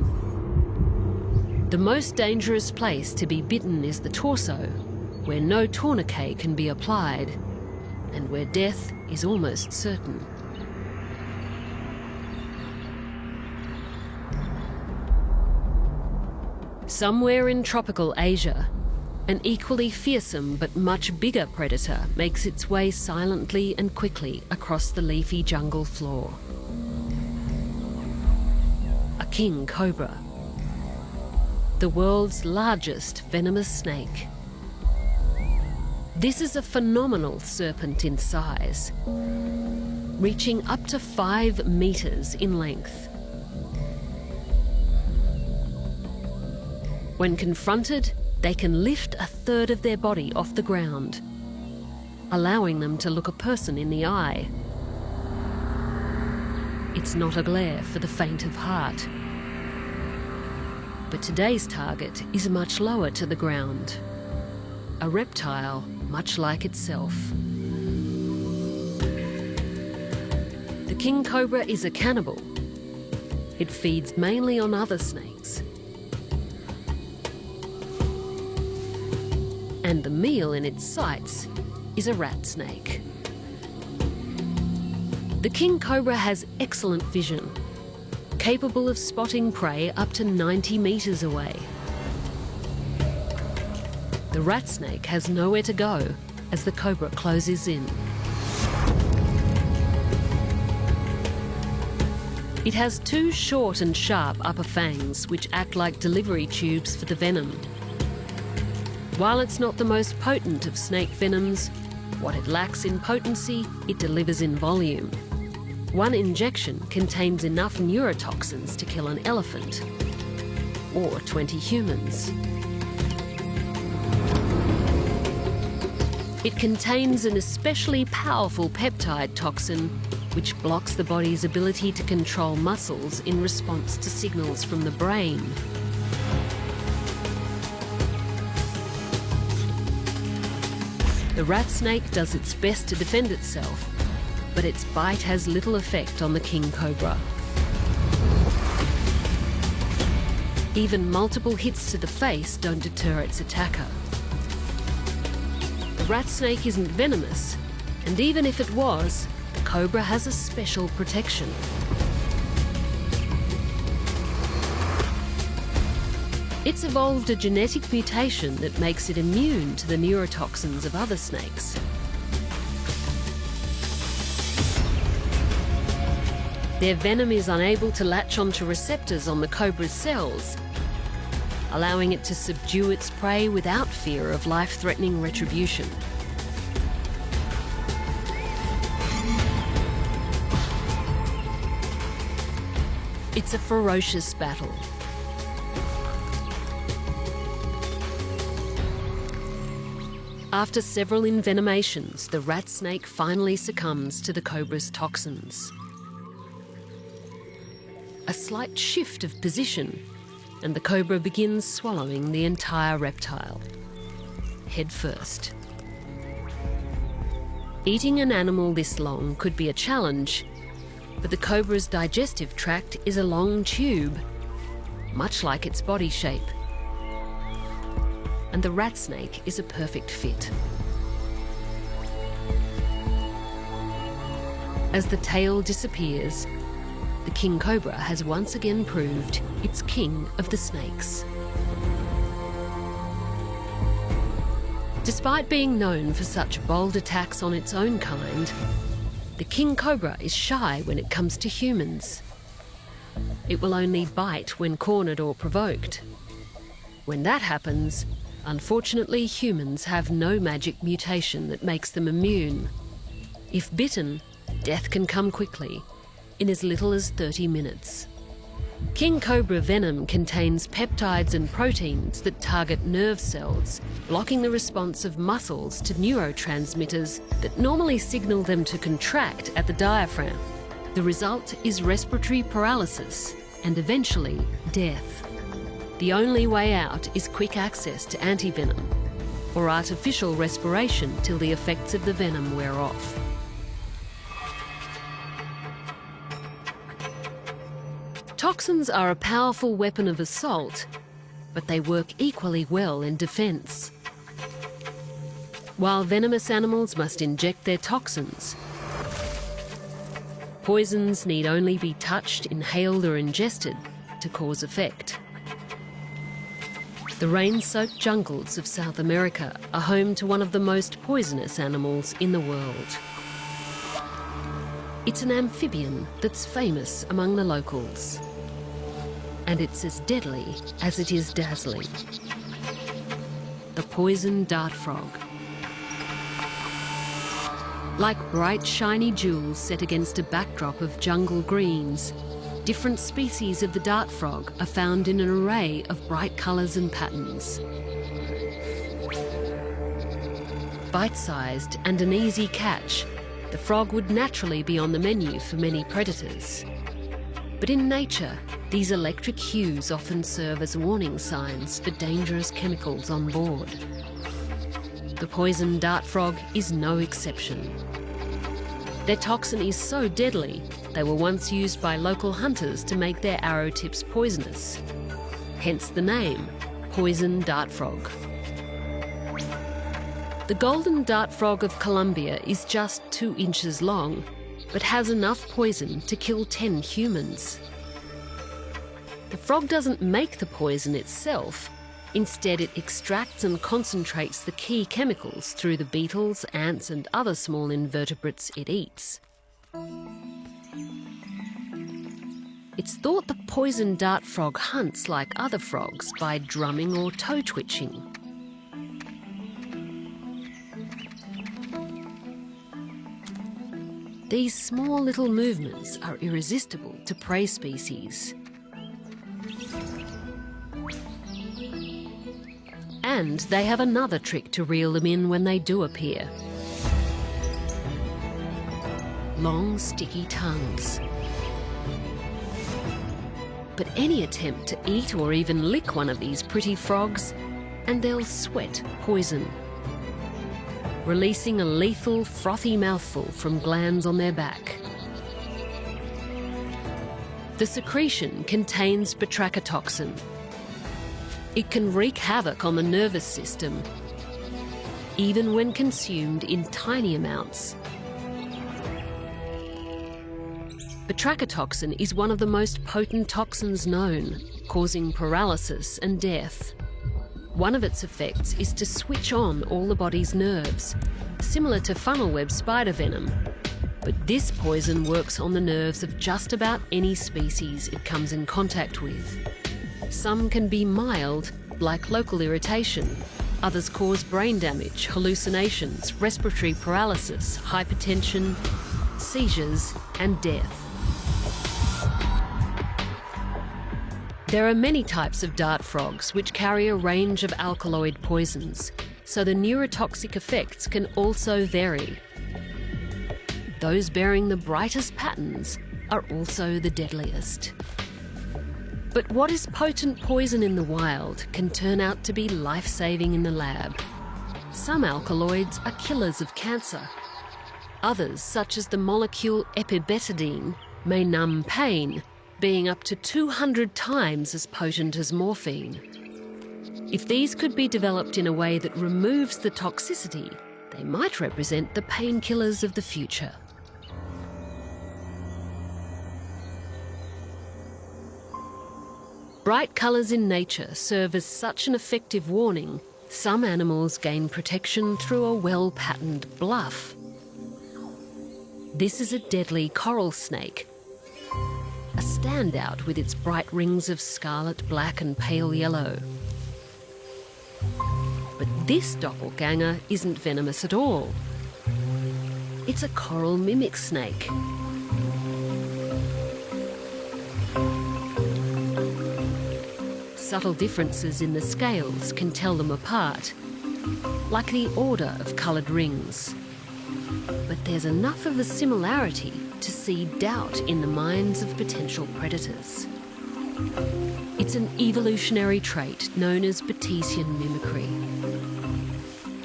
The most dangerous place to be bitten is the torso, where no tourniquet can be applied, and where death is almost certain. Somewhere in tropical Asia, an equally fearsome but much bigger predator makes its way silently and quickly across the leafy jungle floor. A king cobra, the world's largest venomous snake. This is a phenomenal serpent in size, reaching up to 5 meters in length. When confronted, they can lift a third of their body off the ground, allowing them to look a person in the eye. It's not a glare for the faint of heart. But today's target is much lower to the ground, a reptile much like itself. The king cobra is a cannibal. It feeds mainly on other snakes. And the meal in its sights is a rat snake. The king cobra has excellent vision, capable of spotting prey up to 90 meters away. The rat snake has nowhere to go as the cobra closes in. It has 2 short and sharp upper fangs which act like delivery tubes for the venom. While it's not the most potent of snake venoms, what it lacks in potency, it delivers in volume. 1 injection contains enough neurotoxins to kill an elephant, or 20 humans. It contains an especially powerful peptide toxin which blocks the body's ability to control muscles in response to signals from the brain. The rat snake does its best to defend itself, but its bite has little effect on the king cobra. Even multiple hits to the face don't deter its attacker. The rat snake isn't venomous, and even if it was, the cobra has a special protection. It's evolved a genetic mutation that makes it immune to the neurotoxins of other snakes. Their venom is unable to latch onto receptors on the cobra's cells, allowing it to subdue its prey without fear of life-threatening retribution. It's a ferocious battle. After several envenomations, the rat snake finally succumbs to the cobra's toxins. A slight shift of position, and the cobra begins swallowing the entire reptile, head first. Eating an animal this long could be a challenge, but the cobra's digestive tract is a long tube, much like its body shape. And the rat snake is a perfect fit. As the tail disappears, the king cobra has once again proved it's king of the snakes. Despite being known for such bold attacks on its own kind, the king cobra is shy when it comes to humans. It will only bite when cornered or provoked. When that happens, unfortunately, humans have no magic mutation that makes them immune. If bitten, death can come quickly, in as little as 30 minutes. King cobra venom contains peptides and proteins that target nerve cells, blocking the response of muscles to neurotransmitters that normally signal them to contract at the diaphragm. The result is respiratory paralysis and eventually death. The only way out is quick access to antivenom or artificial respiration till the effects of the venom wear off. Toxins are a powerful weapon of assault, but they work equally well in defence. While venomous animals must inject their toxins, poisons need only be touched, inhaled or ingested to cause effect. The rain-soaked jungles of South America are home to one of the most poisonous animals in the world. It's an amphibian that's famous among the locals. And it's as deadly as it is dazzling. The poison dart frog. Like bright, shiny jewels set against a backdrop of jungle greens, different species of the dart frog are found in an array of bright colours and patterns. Bite-sized and an easy catch, the frog would naturally be on the menu for many predators. But in nature, these electric hues often serve as warning signs for dangerous chemicals on board. The poison dart frog is no exception. Their toxin is so deadly, they were once used by local hunters to make their arrow tips poisonous. Hence the name, poison dart frog. The golden dart frog of Colombia is just 2 inches long, but has enough poison to kill 10 humans. The frog doesn't make the poison itself. Instead, it extracts and concentrates the key chemicals through the beetles, ants and other small invertebrates it eats. It's thought the poison dart frog hunts like other frogs by drumming or toe twitching. These small little movements are irresistible to prey species. And they have another trick to reel them in when they do appear. Long, sticky tongues. But any attempt to eat or even lick one of these pretty frogs, and they'll sweat poison, releasing a lethal, frothy mouthful from glands on their back. The secretion contains toxin. It can wreak havoc on the nervous system, even when consumed in tiny amounts. Toxin is one of the most potent toxins known, causing paralysis and death. One of its effects is to switch on all the body's nerves, similar to funnel web spider venom. But this poison works on the nerves of just about any species it comes in contact with. Some can be mild, like local irritation. Others cause brain damage, hallucinations, respiratory paralysis, hypertension, seizures, and death. There are many types of dart frogs which carry a range of alkaloid poisons, so the neurotoxic effects can also vary. Those bearing the brightest patterns are also the deadliest. But what is potent poison in the wild can turn out to be life-saving in the lab. Some alkaloids are killers of cancer. Others, such as the molecule epibetadine, may numb pain, being up to 200 times as potent as morphine. If these could be developed in a way that removes the toxicity, they might represent the painkillers of the future. Bright colours in nature serve as such an effective warning. Some animals gain protection through a well-patterned bluff. This is a deadly coral snake, a standout with its bright rings of scarlet, black and pale yellow. But this doppelganger isn't venomous at all. It's a coral mimic snake. Subtle differences in the scales can tell them apart, like the order of coloured rings. But there's enough of a similarity to seed doubt in the minds of potential predators. It's an evolutionary trait known as Batesian mimicry.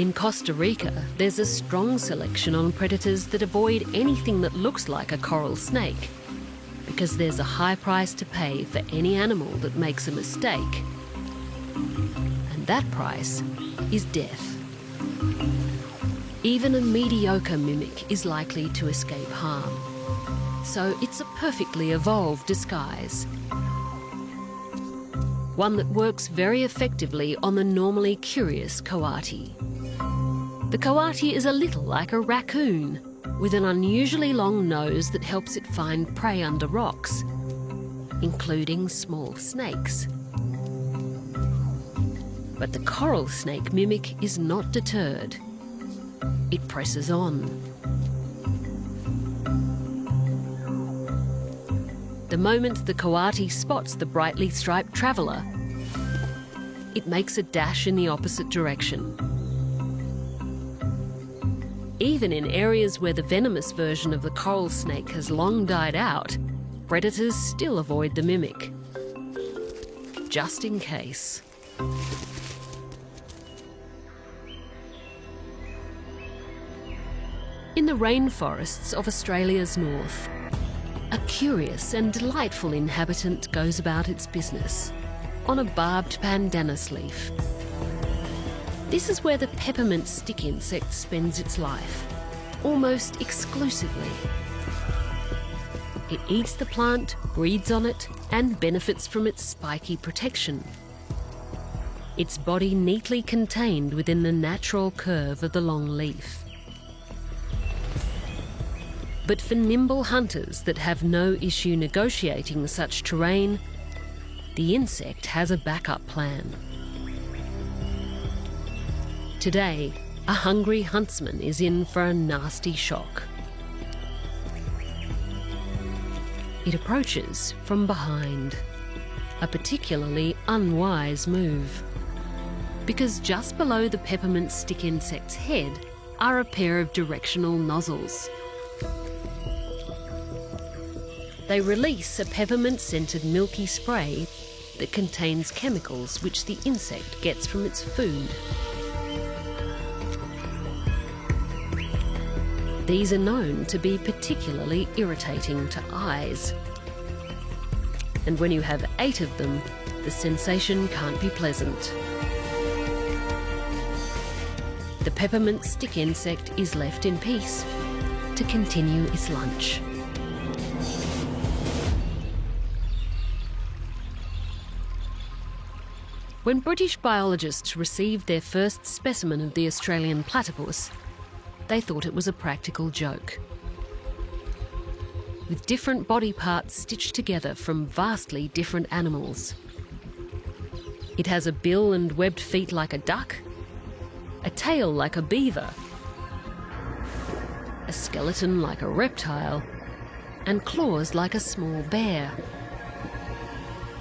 In Costa Rica, there's a strong selection on predators that avoid anything that looks like a coral snake, because there's a high price to pay for any animal that makes a mistake. And that price is death. Even a mediocre mimic is likely to escape harm. So it's a perfectly evolved disguise. one that works very effectively on the normally curious coati. The coati is a little like a raccoon, with an unusually long nose that helps it find prey under rocks, including small snakes. But the coral snake mimic is not deterred. It presses on. The moment the coati spots the brightly striped traveller, it makes a dash in the opposite direction. Even in areas where the venomous version of the coral snake has long died out, predators still avoid the mimic, just in case. In the rainforests of Australia's north, a curious and delightful inhabitant goes about its business on a barbed pandanus leaf. This is where the peppermint stick insect spends its life, almost exclusively. It eats the plant, breeds on it, and benefits from its spiky protection. Its body neatly contained within the natural curve of the long leaf. But for nimble hunters that have no issue negotiating such terrain, the insect has a backup plan. Today, a hungry huntsman is in for a nasty shock. It approaches from behind, a particularly unwise move, because just below the peppermint stick insect's head are a pair of directional nozzles. They release a peppermint-scented milky spray that contains chemicals which the insect gets from its food. These are known to be particularly irritating to eyes. And when you have 8 of them, the sensation can't be pleasant. The peppermint stick insect is left in peace to continue its lunch. When British biologists received their first specimen of the Australian platypus, they thought it was a practical joke. With different body parts stitched together from vastly different animals. It has a bill and webbed feet like a duck, a tail like a beaver, a skeleton like a reptile, and claws like a small bear,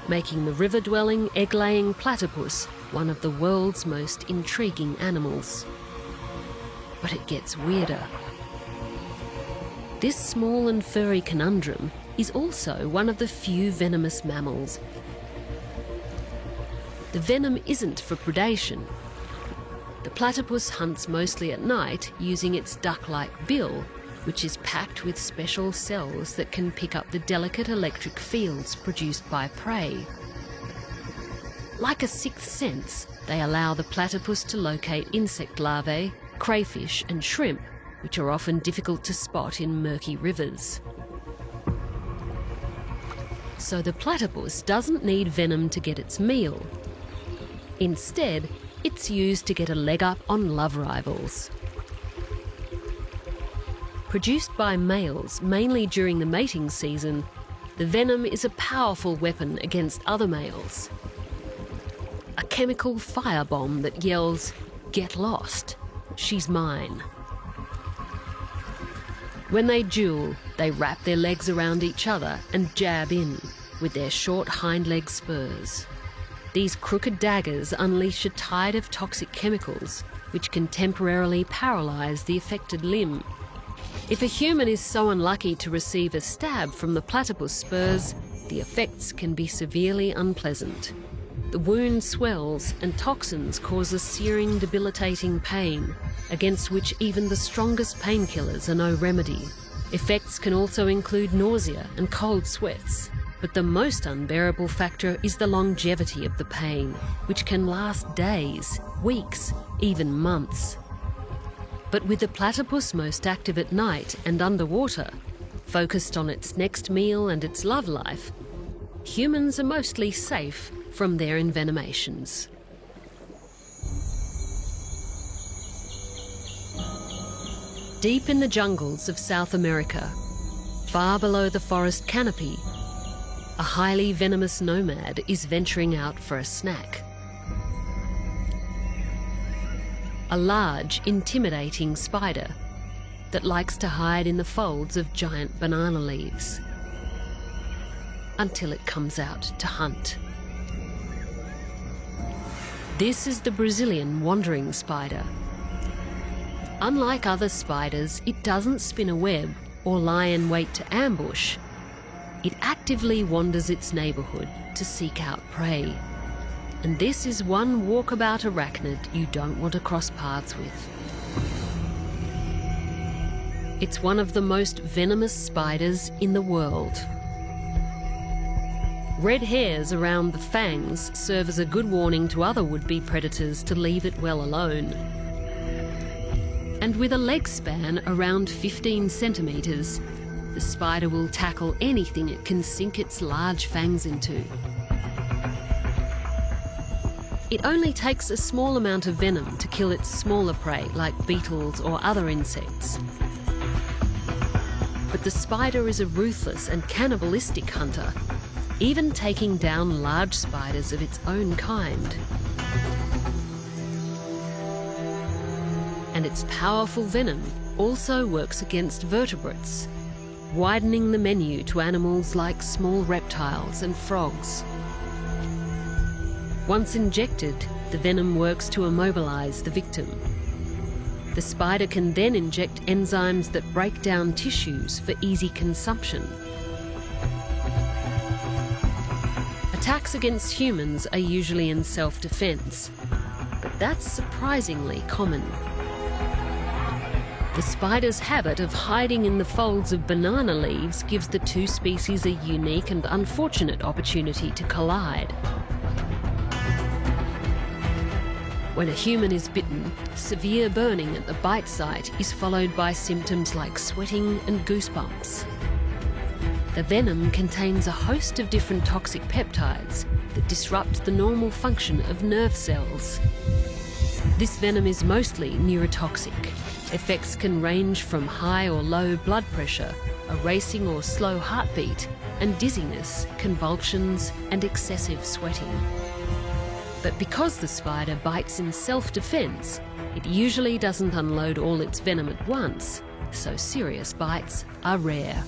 making the river-dwelling, egg-laying platypus one of the world's most intriguing animals. But it gets weirder. This small and furry conundrum is also one of the few venomous mammals. The venom isn't for predation. The platypus hunts mostly at night using its duck-like bill, which is packed with special cells that can pick up the delicate electric fields produced by prey. Like a sixth sense, they allow the platypus to locate insect larvae, crayfish and shrimp, which are often difficult to spot in murky rivers. So the platypus doesn't need venom to get its meal. Instead, it's used to get a leg up on love rivals. Produced by males mainly during the mating season, the venom is a powerful weapon against other males. A chemical firebomb that yells, "Get lost, she's mine." When they duel, they wrap their legs around each other and jab in with their short hind leg spurs. These crooked daggers unleash a tide of toxic chemicals which can temporarily paralyze the affected limb. If a human is so unlucky to receive a stab from the platypus spurs, the effects can be severely unpleasant. The wound swells and toxins cause a searing, debilitating pain, against which even the strongest painkillers are no remedy. Effects can also include nausea and cold sweats, but the most unbearable factor is the longevity of the pain, which can last days, weeks, even months. But with the platypus most active at night and underwater, focused on its next meal and its love life, humans are mostly safe from their envenomations. Deep in the jungles of South America, far below the forest canopy, a highly venomous nomad is venturing out for a snack. A large, intimidating spider that likes to hide in the folds of giant banana leaves until it comes out to hunt. This is the Brazilian wandering spider. Unlike other spiders, it doesn't spin a web or lie in wait to ambush. It actively wanders its neighbourhood to seek out prey. And this is one walkabout arachnid you don't want to cross paths with. It's one of the most venomous spiders in the world. Red hairs around the fangs serve as a good warning to other would-be predators to leave it well alone. And with a leg span around 15 centimetres, the spider will tackle anything it can sink its large fangs into. It only takes a small amount of venom to kill its smaller prey, like beetles or other insects. But the spider is a ruthless and cannibalistic hunter, even taking down large spiders of its own kind. And its powerful venom also works against vertebrates, widening the menu to animals like small reptiles and frogs. Once injected, the venom works to immobilize the victim. The spider can then inject enzymes that break down tissues for easy consumption. Attacks against humans are usually in self-defense, but that's surprisingly common. The spider's habit of hiding in the folds of banana leaves gives the two species a unique and unfortunate opportunity to collide. When a human is bitten, severe burning at the bite site is followed by symptoms like sweating and goosebumps. The venom contains a host of different toxic peptides that disrupt the normal function of nerve cells. This venom is mostly neurotoxic. Effects can range from high or low blood pressure, a racing or slow heartbeat, and dizziness, convulsions, and excessive sweating. But because the spider bites in self-defense, it usually doesn't unload all its venom at once, so serious bites are rare.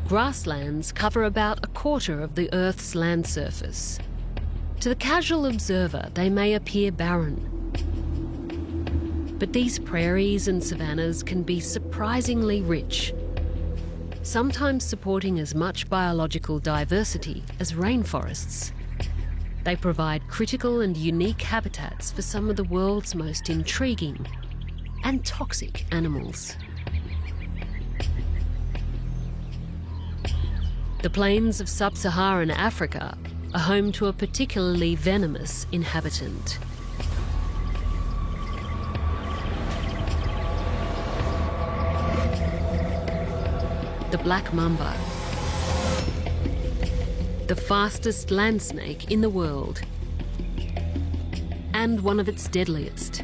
Grasslands cover about a quarter of the Earth's land surface. To the casual observer, they may appear barren. But these prairies and savannas can be surprisingly rich, sometimes supporting as much biological diversity as rainforests. They provide critical and unique habitats for some of the world's most intriguing and toxic animals. The plains of sub-Saharan Africa are home to a particularly venomous inhabitant. The black mamba, the fastest land snake in the world, and one of its deadliest.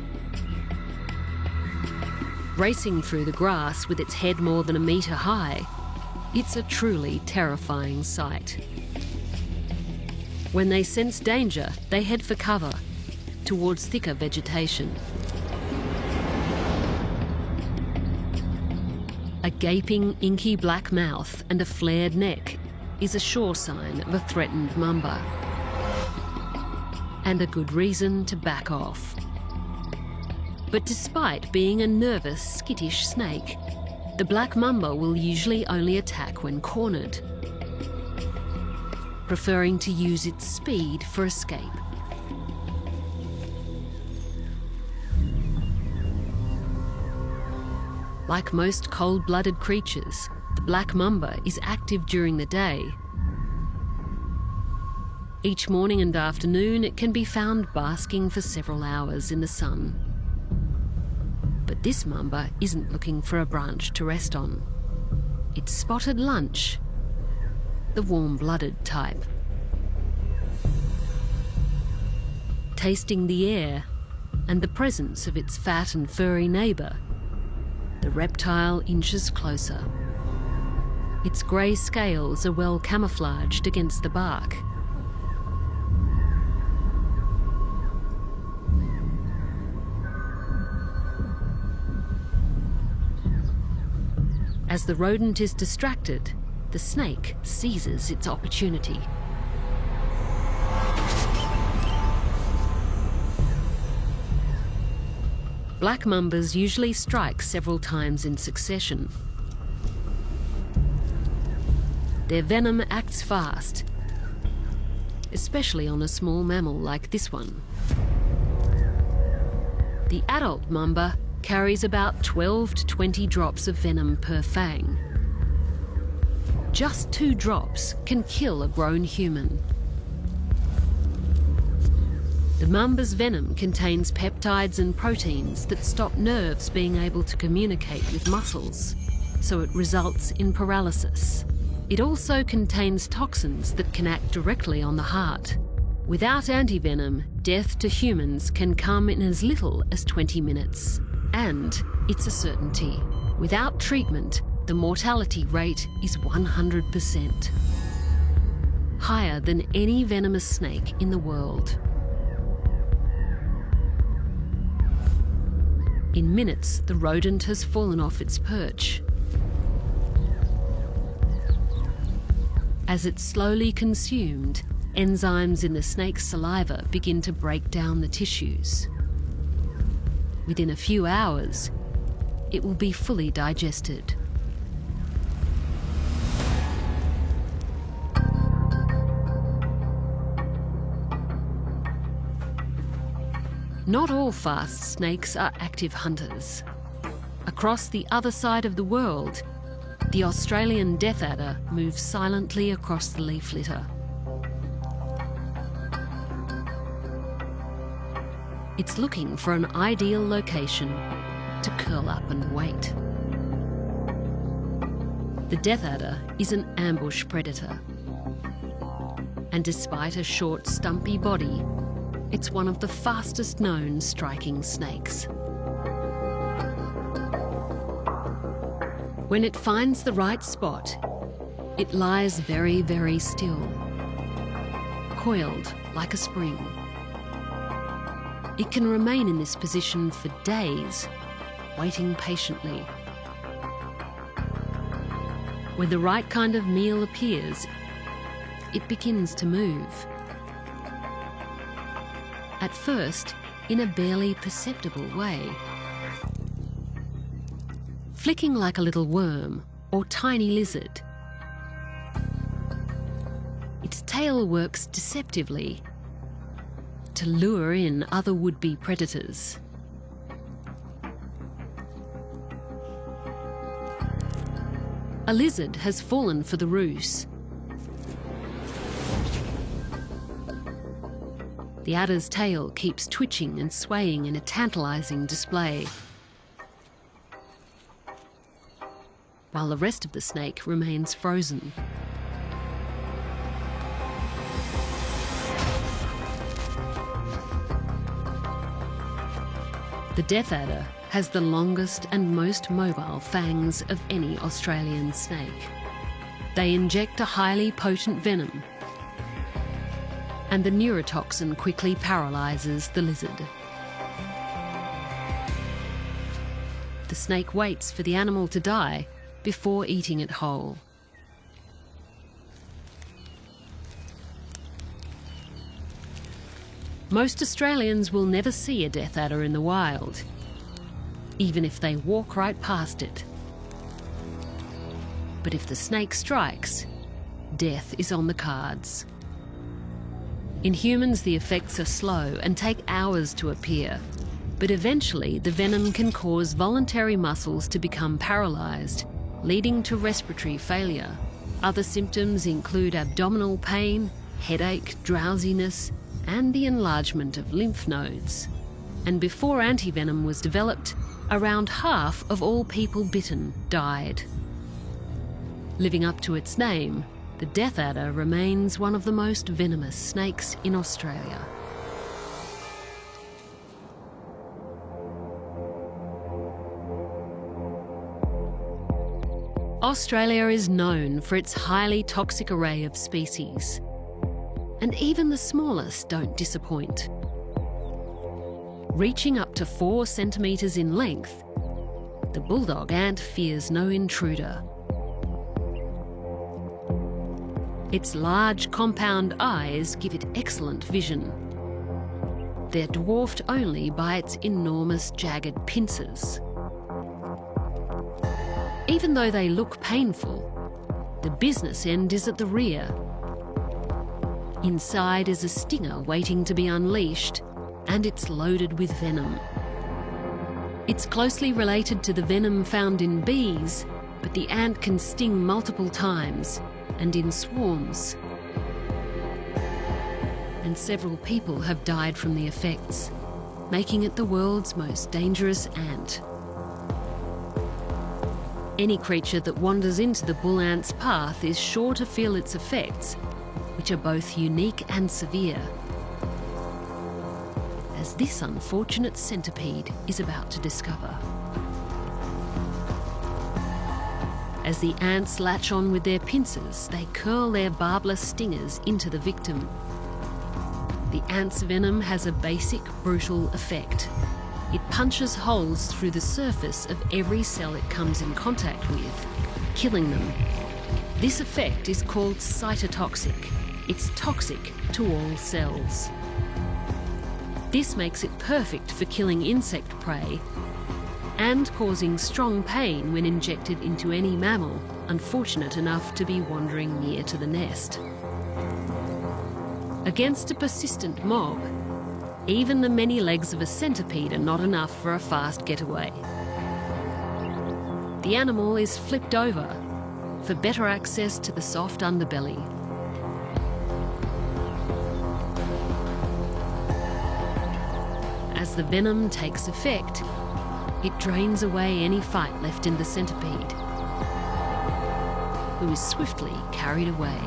Racing through the grass with its head more than a metre high, it's a truly terrifying sight. When they sense danger, they head for cover, towards thicker vegetation. A gaping, inky black mouth and a flared neck is a sure sign of a threatened mamba. And a good reason to back off. But despite being a nervous, skittish snake, the black mamba will usually only attack when cornered, preferring to use its speed for escape. Like most cold-blooded creatures, the black mamba is active during the day. Each morning and afternoon, it can be found basking for several hours in the sun. But this mamba isn't looking for a branch to rest on. Its spotted lunch, the warm-blooded type. Tasting the air and the presence of its fat and furry neighbour, the reptile inches closer. Its grey scales are well camouflaged against the bark. As the rodent is distracted, the snake seizes its opportunity. Black mambas usually strike several times in succession. Their venom acts fast, especially on a small mammal like this one. The adult mamba carries about 12 to 20 drops of venom per fang. Just 2 drops can kill a grown human. The mamba's venom contains peptides and proteins that stop nerves being able to communicate with muscles, so it results in paralysis. It also contains toxins that can act directly on the heart. Without antivenom, death to humans can come in as little as 20 minutes. And it's a certainty. Without treatment, the mortality rate is 100%. Higher than any venomous snake in the world. In minutes, the rodent has fallen off its perch. As it's slowly consumed, enzymes in the snake's saliva begin to break down the tissues. Within a few hours, it will be fully digested. Not all fast snakes are active hunters. Across the other side of the world, the Australian death adder moves silently across the leaf litter. It's looking for an ideal location to curl up and wait. The death adder is an ambush predator. And despite a short, stumpy body, it's one of the fastest known striking snakes. When it finds the right spot, it lies very, very still, coiled like a spring. It can remain in this position for days, waiting patiently. When the right kind of meal appears, it begins to move. At first, in a barely perceptible way. Flicking like a little worm or tiny lizard. Its tail works deceptively to lure in other would-be predators. A lizard has fallen for the ruse. The adder's tail keeps twitching and swaying in a tantalising display, while the rest of the snake remains frozen. The death adder has the longest and most mobile fangs of any Australian snake. They inject a highly potent venom, and the neurotoxin quickly paralyzes the lizard. The snake waits for the animal to die before eating it whole. Most Australians will never see a death adder in the wild, even if they walk right past it. But if the snake strikes, death is on the cards. In humans, the effects are slow and take hours to appear, but eventually the venom can cause voluntary muscles to become paralysed, leading to respiratory failure. Other symptoms include abdominal pain, headache, drowsiness, and the enlargement of lymph nodes. And before antivenom was developed, around half of all people bitten died. Living up to its name, the death adder remains one of the most venomous snakes in Australia. Australia is known for its highly toxic array of species, and even the smallest don't disappoint. Reaching up to 4 centimetres in length, the bulldog ant fears no intruder. Its large compound eyes give it excellent vision. They're dwarfed only by its enormous jagged pincers. Even though they look painful, the business end is at the rear. Inside is a stinger waiting to be unleashed, and it's loaded with venom. It's closely related to the venom found in bees, but the ant can sting multiple times and in swarms. And several people have died from the effects, making it the world's most dangerous ant. Any creature that wanders into the bull ant's path is sure to feel its effects, which are both unique and severe, as this unfortunate centipede is about to discover. As the ants latch on with their pincers, they curl their barbless stingers into the victim. The ant's venom has a basic, brutal effect. It punches holes through the surface of every cell it comes in contact with, killing them. This effect is called cytotoxic. It's toxic to all cells. This makes it perfect for killing insect prey and causing strong pain when injected into any mammal unfortunate enough to be wandering near to the nest. Against a persistent mob, even the many legs of a centipede are not enough for a fast getaway. The animal is flipped over for better access to the soft underbelly. As the venom takes effect, it drains away any fight left in the centipede, who is swiftly carried away.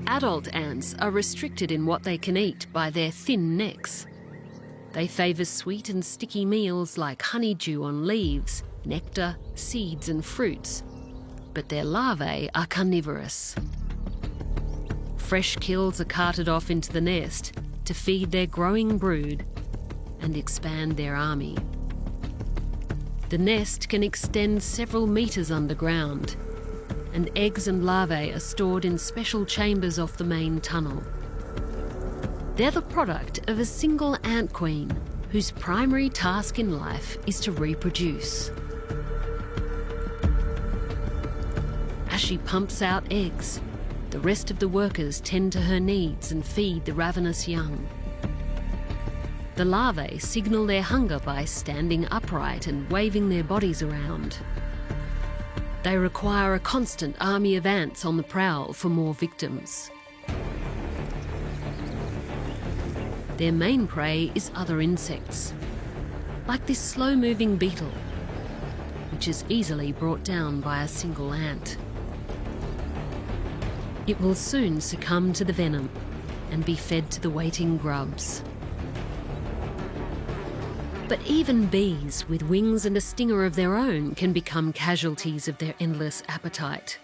Adult ants are restricted in what they can eat by their thin necks. They favour sweet and sticky meals like honeydew on leaves, nectar, seeds and fruits, but their larvae are carnivorous. Fresh kills are carted off into the nest to feed their growing brood and expand their army. The nest can extend several metres underground, and eggs and larvae are stored in special chambers off the main tunnel. They're the product of a single ant queen whose primary task in life is to reproduce. As she pumps out eggs, the rest of the workers tend to her needs and feed the ravenous young. The larvae signal their hunger by standing upright and waving their bodies around. They require a constant army of ants on the prowl for more victims. Their main prey is other insects, like this slow-moving beetle, which is easily brought down by a single ant. It will soon succumb to the venom and be fed to the waiting grubs. But even bees with wings and a stinger of their own can become casualties of their endless appetite.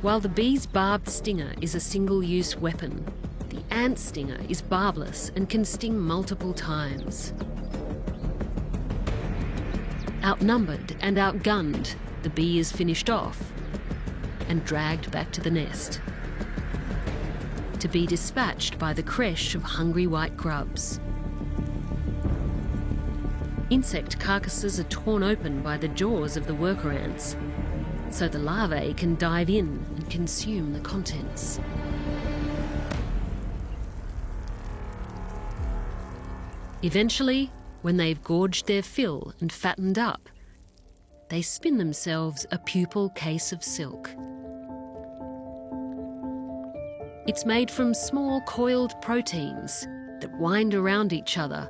While the bee's barbed stinger is a single-use weapon, the ant stinger is barbless and can sting multiple times. Outnumbered and outgunned, the bee is finished off and dragged back to the nest, to be dispatched by the creche of hungry white grubs. Insect carcasses are torn open by the jaws of the worker ants, so the larvae can dive in and consume the contents. Eventually, when they've gorged their fill and fattened up, they spin themselves a pupal case of silk. It's made from small coiled proteins that wind around each other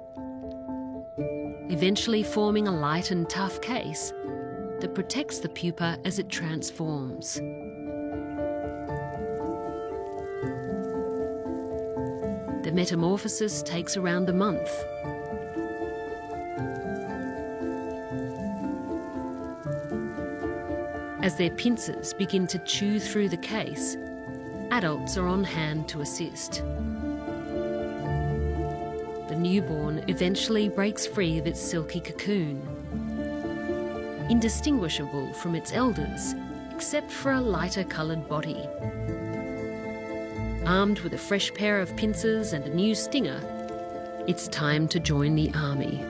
eventually forming a light and tough case that protects the pupa as it transforms. The metamorphosis takes around a month. As their pincers begin to chew through the case, adults are on hand to assist. The newborn eventually breaks free of its silky cocoon, indistinguishable from its elders except for a lighter coloured body. Armed with a fresh pair of pincers and a new stinger, it's time to join the army.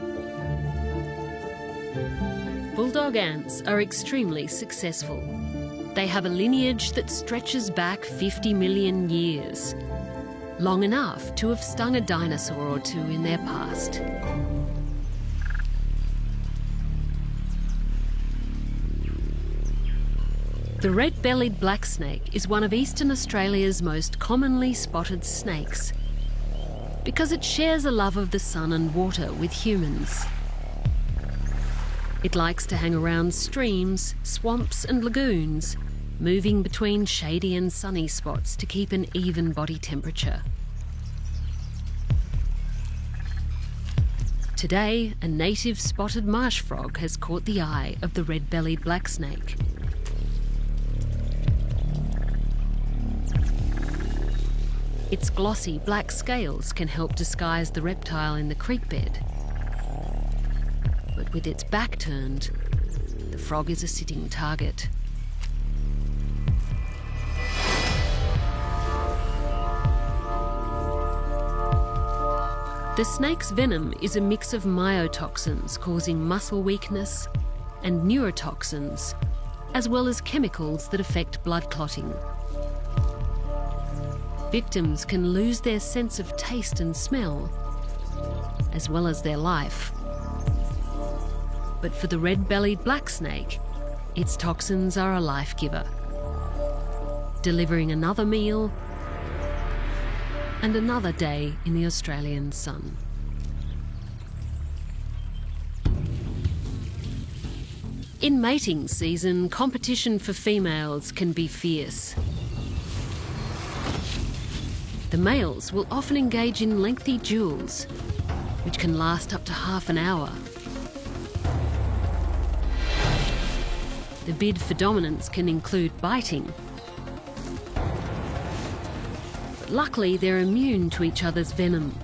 Bulldog ants are extremely successful. They have a lineage that stretches back 50 million years, long enough to have stung a dinosaur or two in their past. The red-bellied black snake is one of Eastern Australia's most commonly spotted snakes because it shares a love of the sun and water with humans. It likes to hang around streams, swamps and lagoons, moving between shady and sunny spots to keep an even body temperature. Today, a native spotted marsh frog has caught the eye of the red-bellied black snake. Its glossy black scales can help disguise the reptile in the creek bed. But with its back turned, the frog is a sitting target. The snake's venom is a mix of myotoxins causing muscle weakness and neurotoxins, as well as chemicals that affect blood clotting. Victims can lose their sense of taste and smell, as well as their life. But for the red-bellied black snake, its toxins are a life-giver, delivering another meal and another day in the Australian sun. In mating season, competition for females can be fierce. The males will often engage in lengthy duels, which can last up to half an hour. The bid for dominance can include biting. But luckily, they're immune to each other's venom.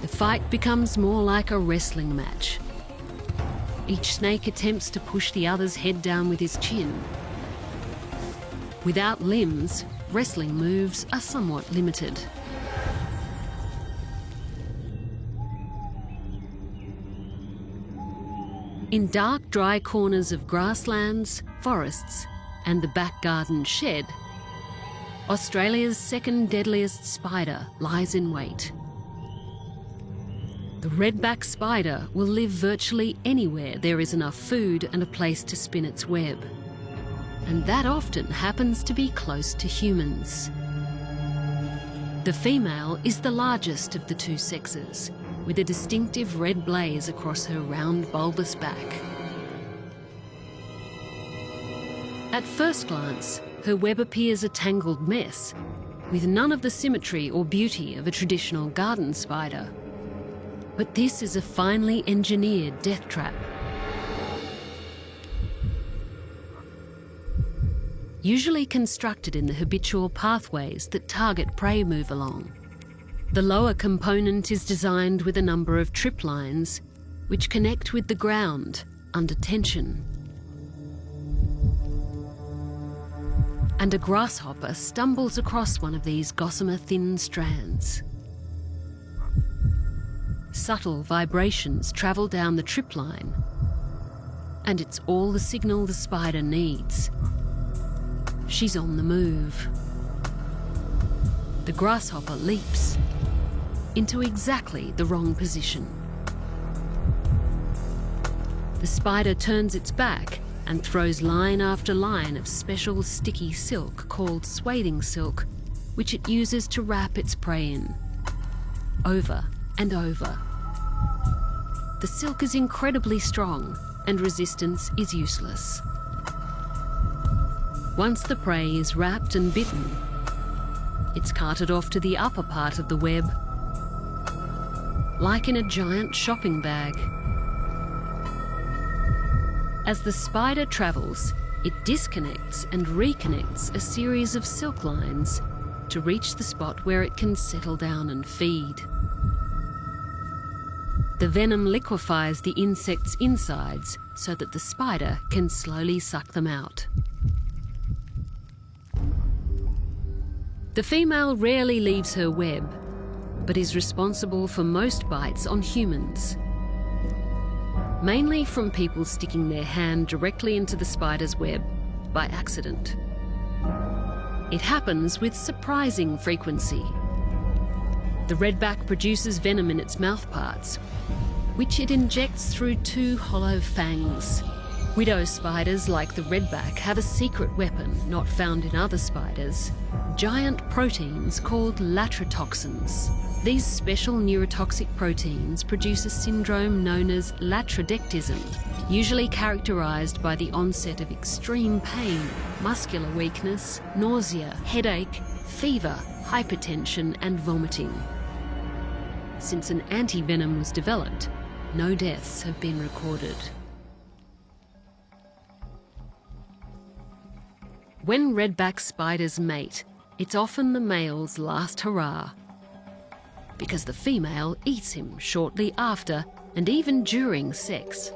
The fight becomes more like a wrestling match. Each snake attempts to push the other's head down with his chin. Without limbs, wrestling moves are somewhat limited. In dark, dry corners of grasslands, forests, and the back garden shed, Australia's second deadliest spider lies in wait. The Redback spider will live virtually anywhere there is enough food and a place to spin its web. And that often happens to be close to humans. The female is the largest of the two sexes, with a distinctive red blaze across her round bulbous back. At first glance, her web appears a tangled mess, with none of the symmetry or beauty of a traditional garden spider. But this is a finely engineered death trap. Usually constructed in the habitual pathways that target prey move along. The lower component is designed with a number of trip lines which connect with the ground under tension. And a grasshopper stumbles across one of these gossamer thin strands. Subtle vibrations travel down the trip line, and it's all the signal the spider needs. She's on the move. The grasshopper leaps into exactly the wrong position. The spider turns its back and throws line after line of special sticky silk called swathing silk, which it uses to wrap its prey in, over and over. the silk is incredibly strong and resistance is useless. Once the prey is wrapped and bitten, it's carted off to the upper part of the web, like in a giant shopping bag. As the spider travels, it disconnects and reconnects a series of silk lines to reach the spot where it can settle down and feed. The venom liquefies the insect's insides so that the spider can slowly suck them out. The female rarely leaves her web, but is responsible for most bites on humans, mainly from people sticking their hand directly into the spider's web by accident. It happens with surprising frequency. The redback produces venom in its mouthparts, which it injects through two hollow fangs. Widow spiders like the redback have a secret weapon not found in other spiders: giant proteins called latrotoxins. These special neurotoxic proteins produce a syndrome known as latrodectism, usually characterised by the onset of extreme pain, muscular weakness, nausea, headache, fever, hypertension and vomiting. Since an anti-venom was developed, no deaths have been recorded. When redback spiders mate, it's often the male's last hurrah, because the female eats him shortly after and even during sex.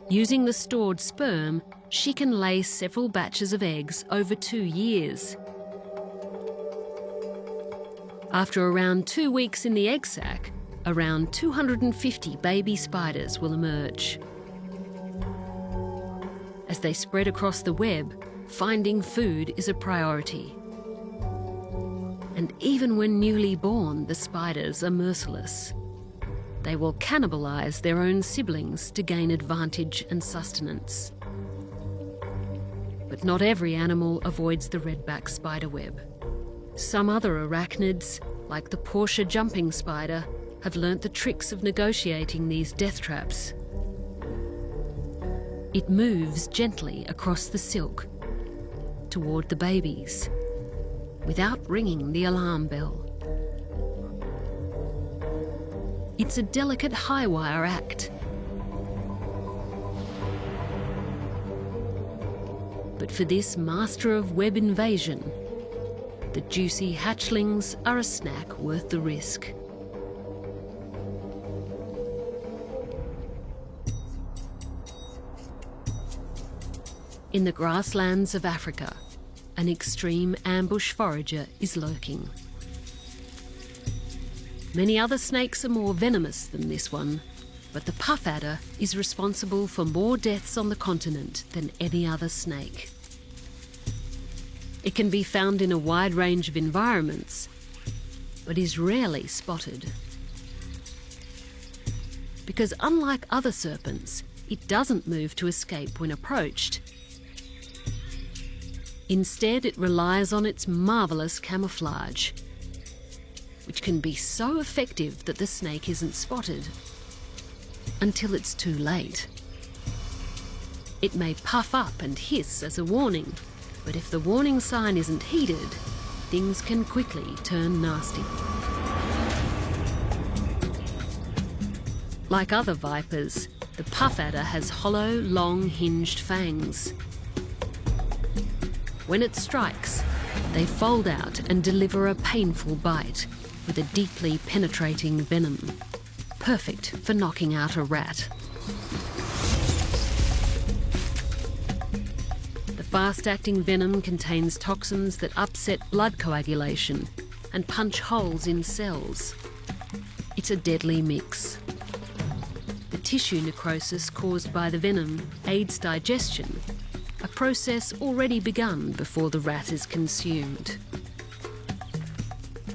Using the stored sperm, she can lay several batches of eggs over 2 years. After around 2 weeks in the egg sac, around 250 baby spiders will emerge. As they spread across the web, finding food is a priority. And even when newly born, the spiders are merciless. They will cannibalise their own siblings to gain advantage and sustenance. But not every animal avoids the redback spider web. Some other arachnids, like the Portia jumping spider, have learnt the tricks of negotiating these death traps. It moves gently across the silk toward the babies, without ringing the alarm bell. It's a delicate high-wire act. But for this master of web invasion, the juicy hatchlings are a snack worth the risk. In the grasslands of Africa, an extreme ambush forager is lurking. Many other snakes are more venomous than this one, but the puff adder is responsible for more deaths on the continent than any other snake. It can be found in a wide range of environments, but is rarely spotted. Because unlike other serpents, it doesn't move to escape when approached. Instead, it relies on its marvellous camouflage, which can be so effective that the snake isn't spotted until it's too late. It may puff up and hiss as a warning, but if the warning sign isn't heeded, things can quickly turn nasty. Like other vipers, the puff adder has hollow, long, hinged fangs. When it strikes, they fold out and deliver a painful bite with a deeply penetrating venom, perfect for knocking out a rat. The fast-acting venom contains toxins that upset blood coagulation and punch holes in cells. It's a deadly mix. The tissue necrosis caused by the venom aids digestion, a process already begun before the rat is consumed.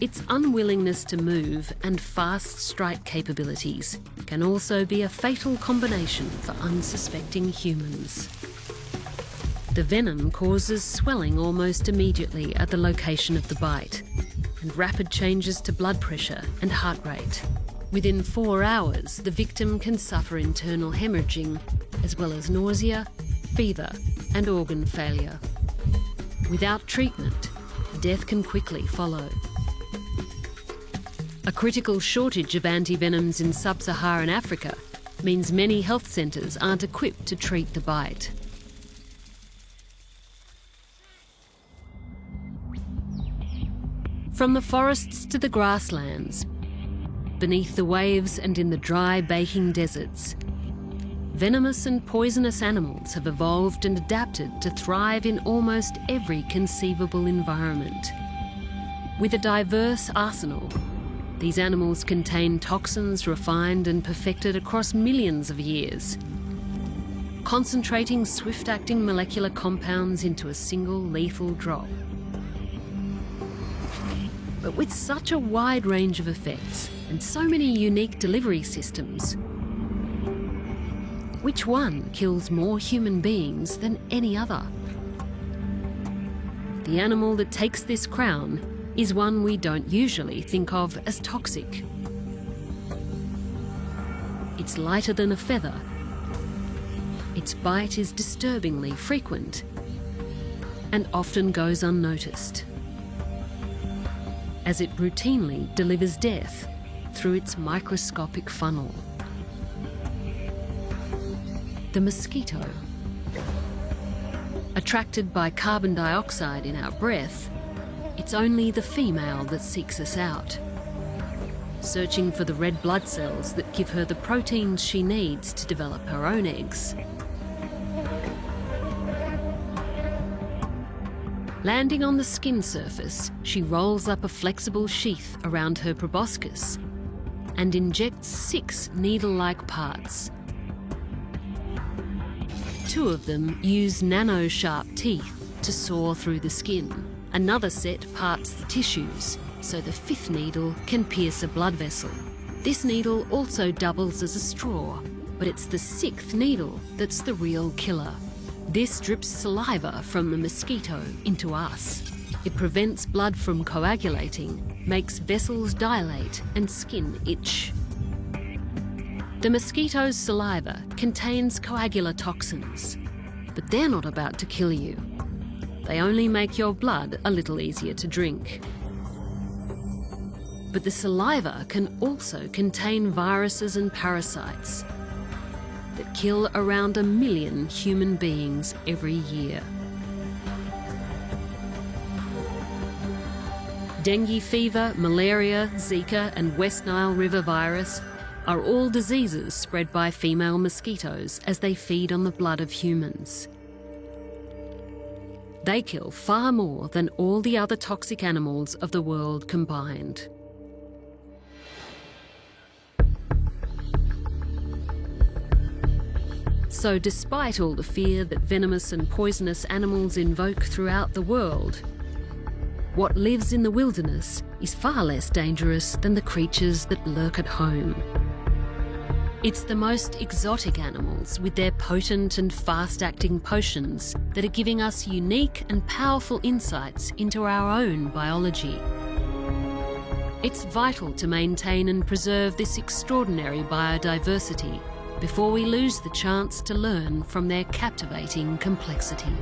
Its unwillingness to move and fast strike capabilities can also be a fatal combination for unsuspecting humans. The venom causes swelling almost immediately at the location of the bite, and rapid changes to blood pressure and heart rate, Within 4 hours, the victim can suffer internal hemorrhaging, as well as nausea, fever, and organ failure. Without treatment, death can quickly follow. A critical shortage of antivenoms in sub-Saharan Africa means many health centres aren't equipped to treat the bite. From the forests to the grasslands, beneath the waves and in the dry, baking deserts, venomous and poisonous animals have evolved and adapted to thrive in almost every conceivable environment. With a diverse arsenal, these animals contain toxins refined and perfected across millions of years, concentrating swift-acting molecular compounds into a single lethal drop. But with such a wide range of effects and so many unique delivery systems, which one kills more human beings than any other? The animal that takes this crown is one we don't usually think of as toxic. It's lighter than a feather. Its bite is disturbingly frequent and often goes unnoticed, as it routinely delivers death through its microscopic funnel. The mosquito. Attracted by carbon dioxide in our breath, it's only the female that seeks us out, searching for the red blood cells that give her the proteins she needs to develop her own eggs. Landing on the skin surface, she rolls up a flexible sheath around her proboscis and injects 6 needle-like parts. 2 of them use nano-sharp teeth to saw through the skin. Another set parts the tissues, so the 5th needle can pierce a blood vessel. This needle also doubles as a straw, but it's the 6th needle that's the real killer. This drips saliva from the mosquito into us. It prevents blood from coagulating, makes vessels dilate and skin itch. The mosquito's saliva contains coagular toxins, but they're not about to kill you. They only make your blood a little easier to drink. But the saliva can also contain viruses and parasites that kill around 1 million human beings every year. Dengue fever, malaria, Zika, and West Nile River virus are all diseases spread by female mosquitoes as they feed on the blood of humans. They kill far more than all the other toxic animals of the world combined. So despite all the fear that venomous and poisonous animals invoke throughout the world, what lives in the wilderness is far less dangerous than the creatures that lurk at home. It's the most exotic animals with their potent and fast-acting potions that are giving us unique and powerful insights into our own biology. It's vital to maintain and preserve this extraordinary biodiversity before we lose the chance to learn from their captivating complexity.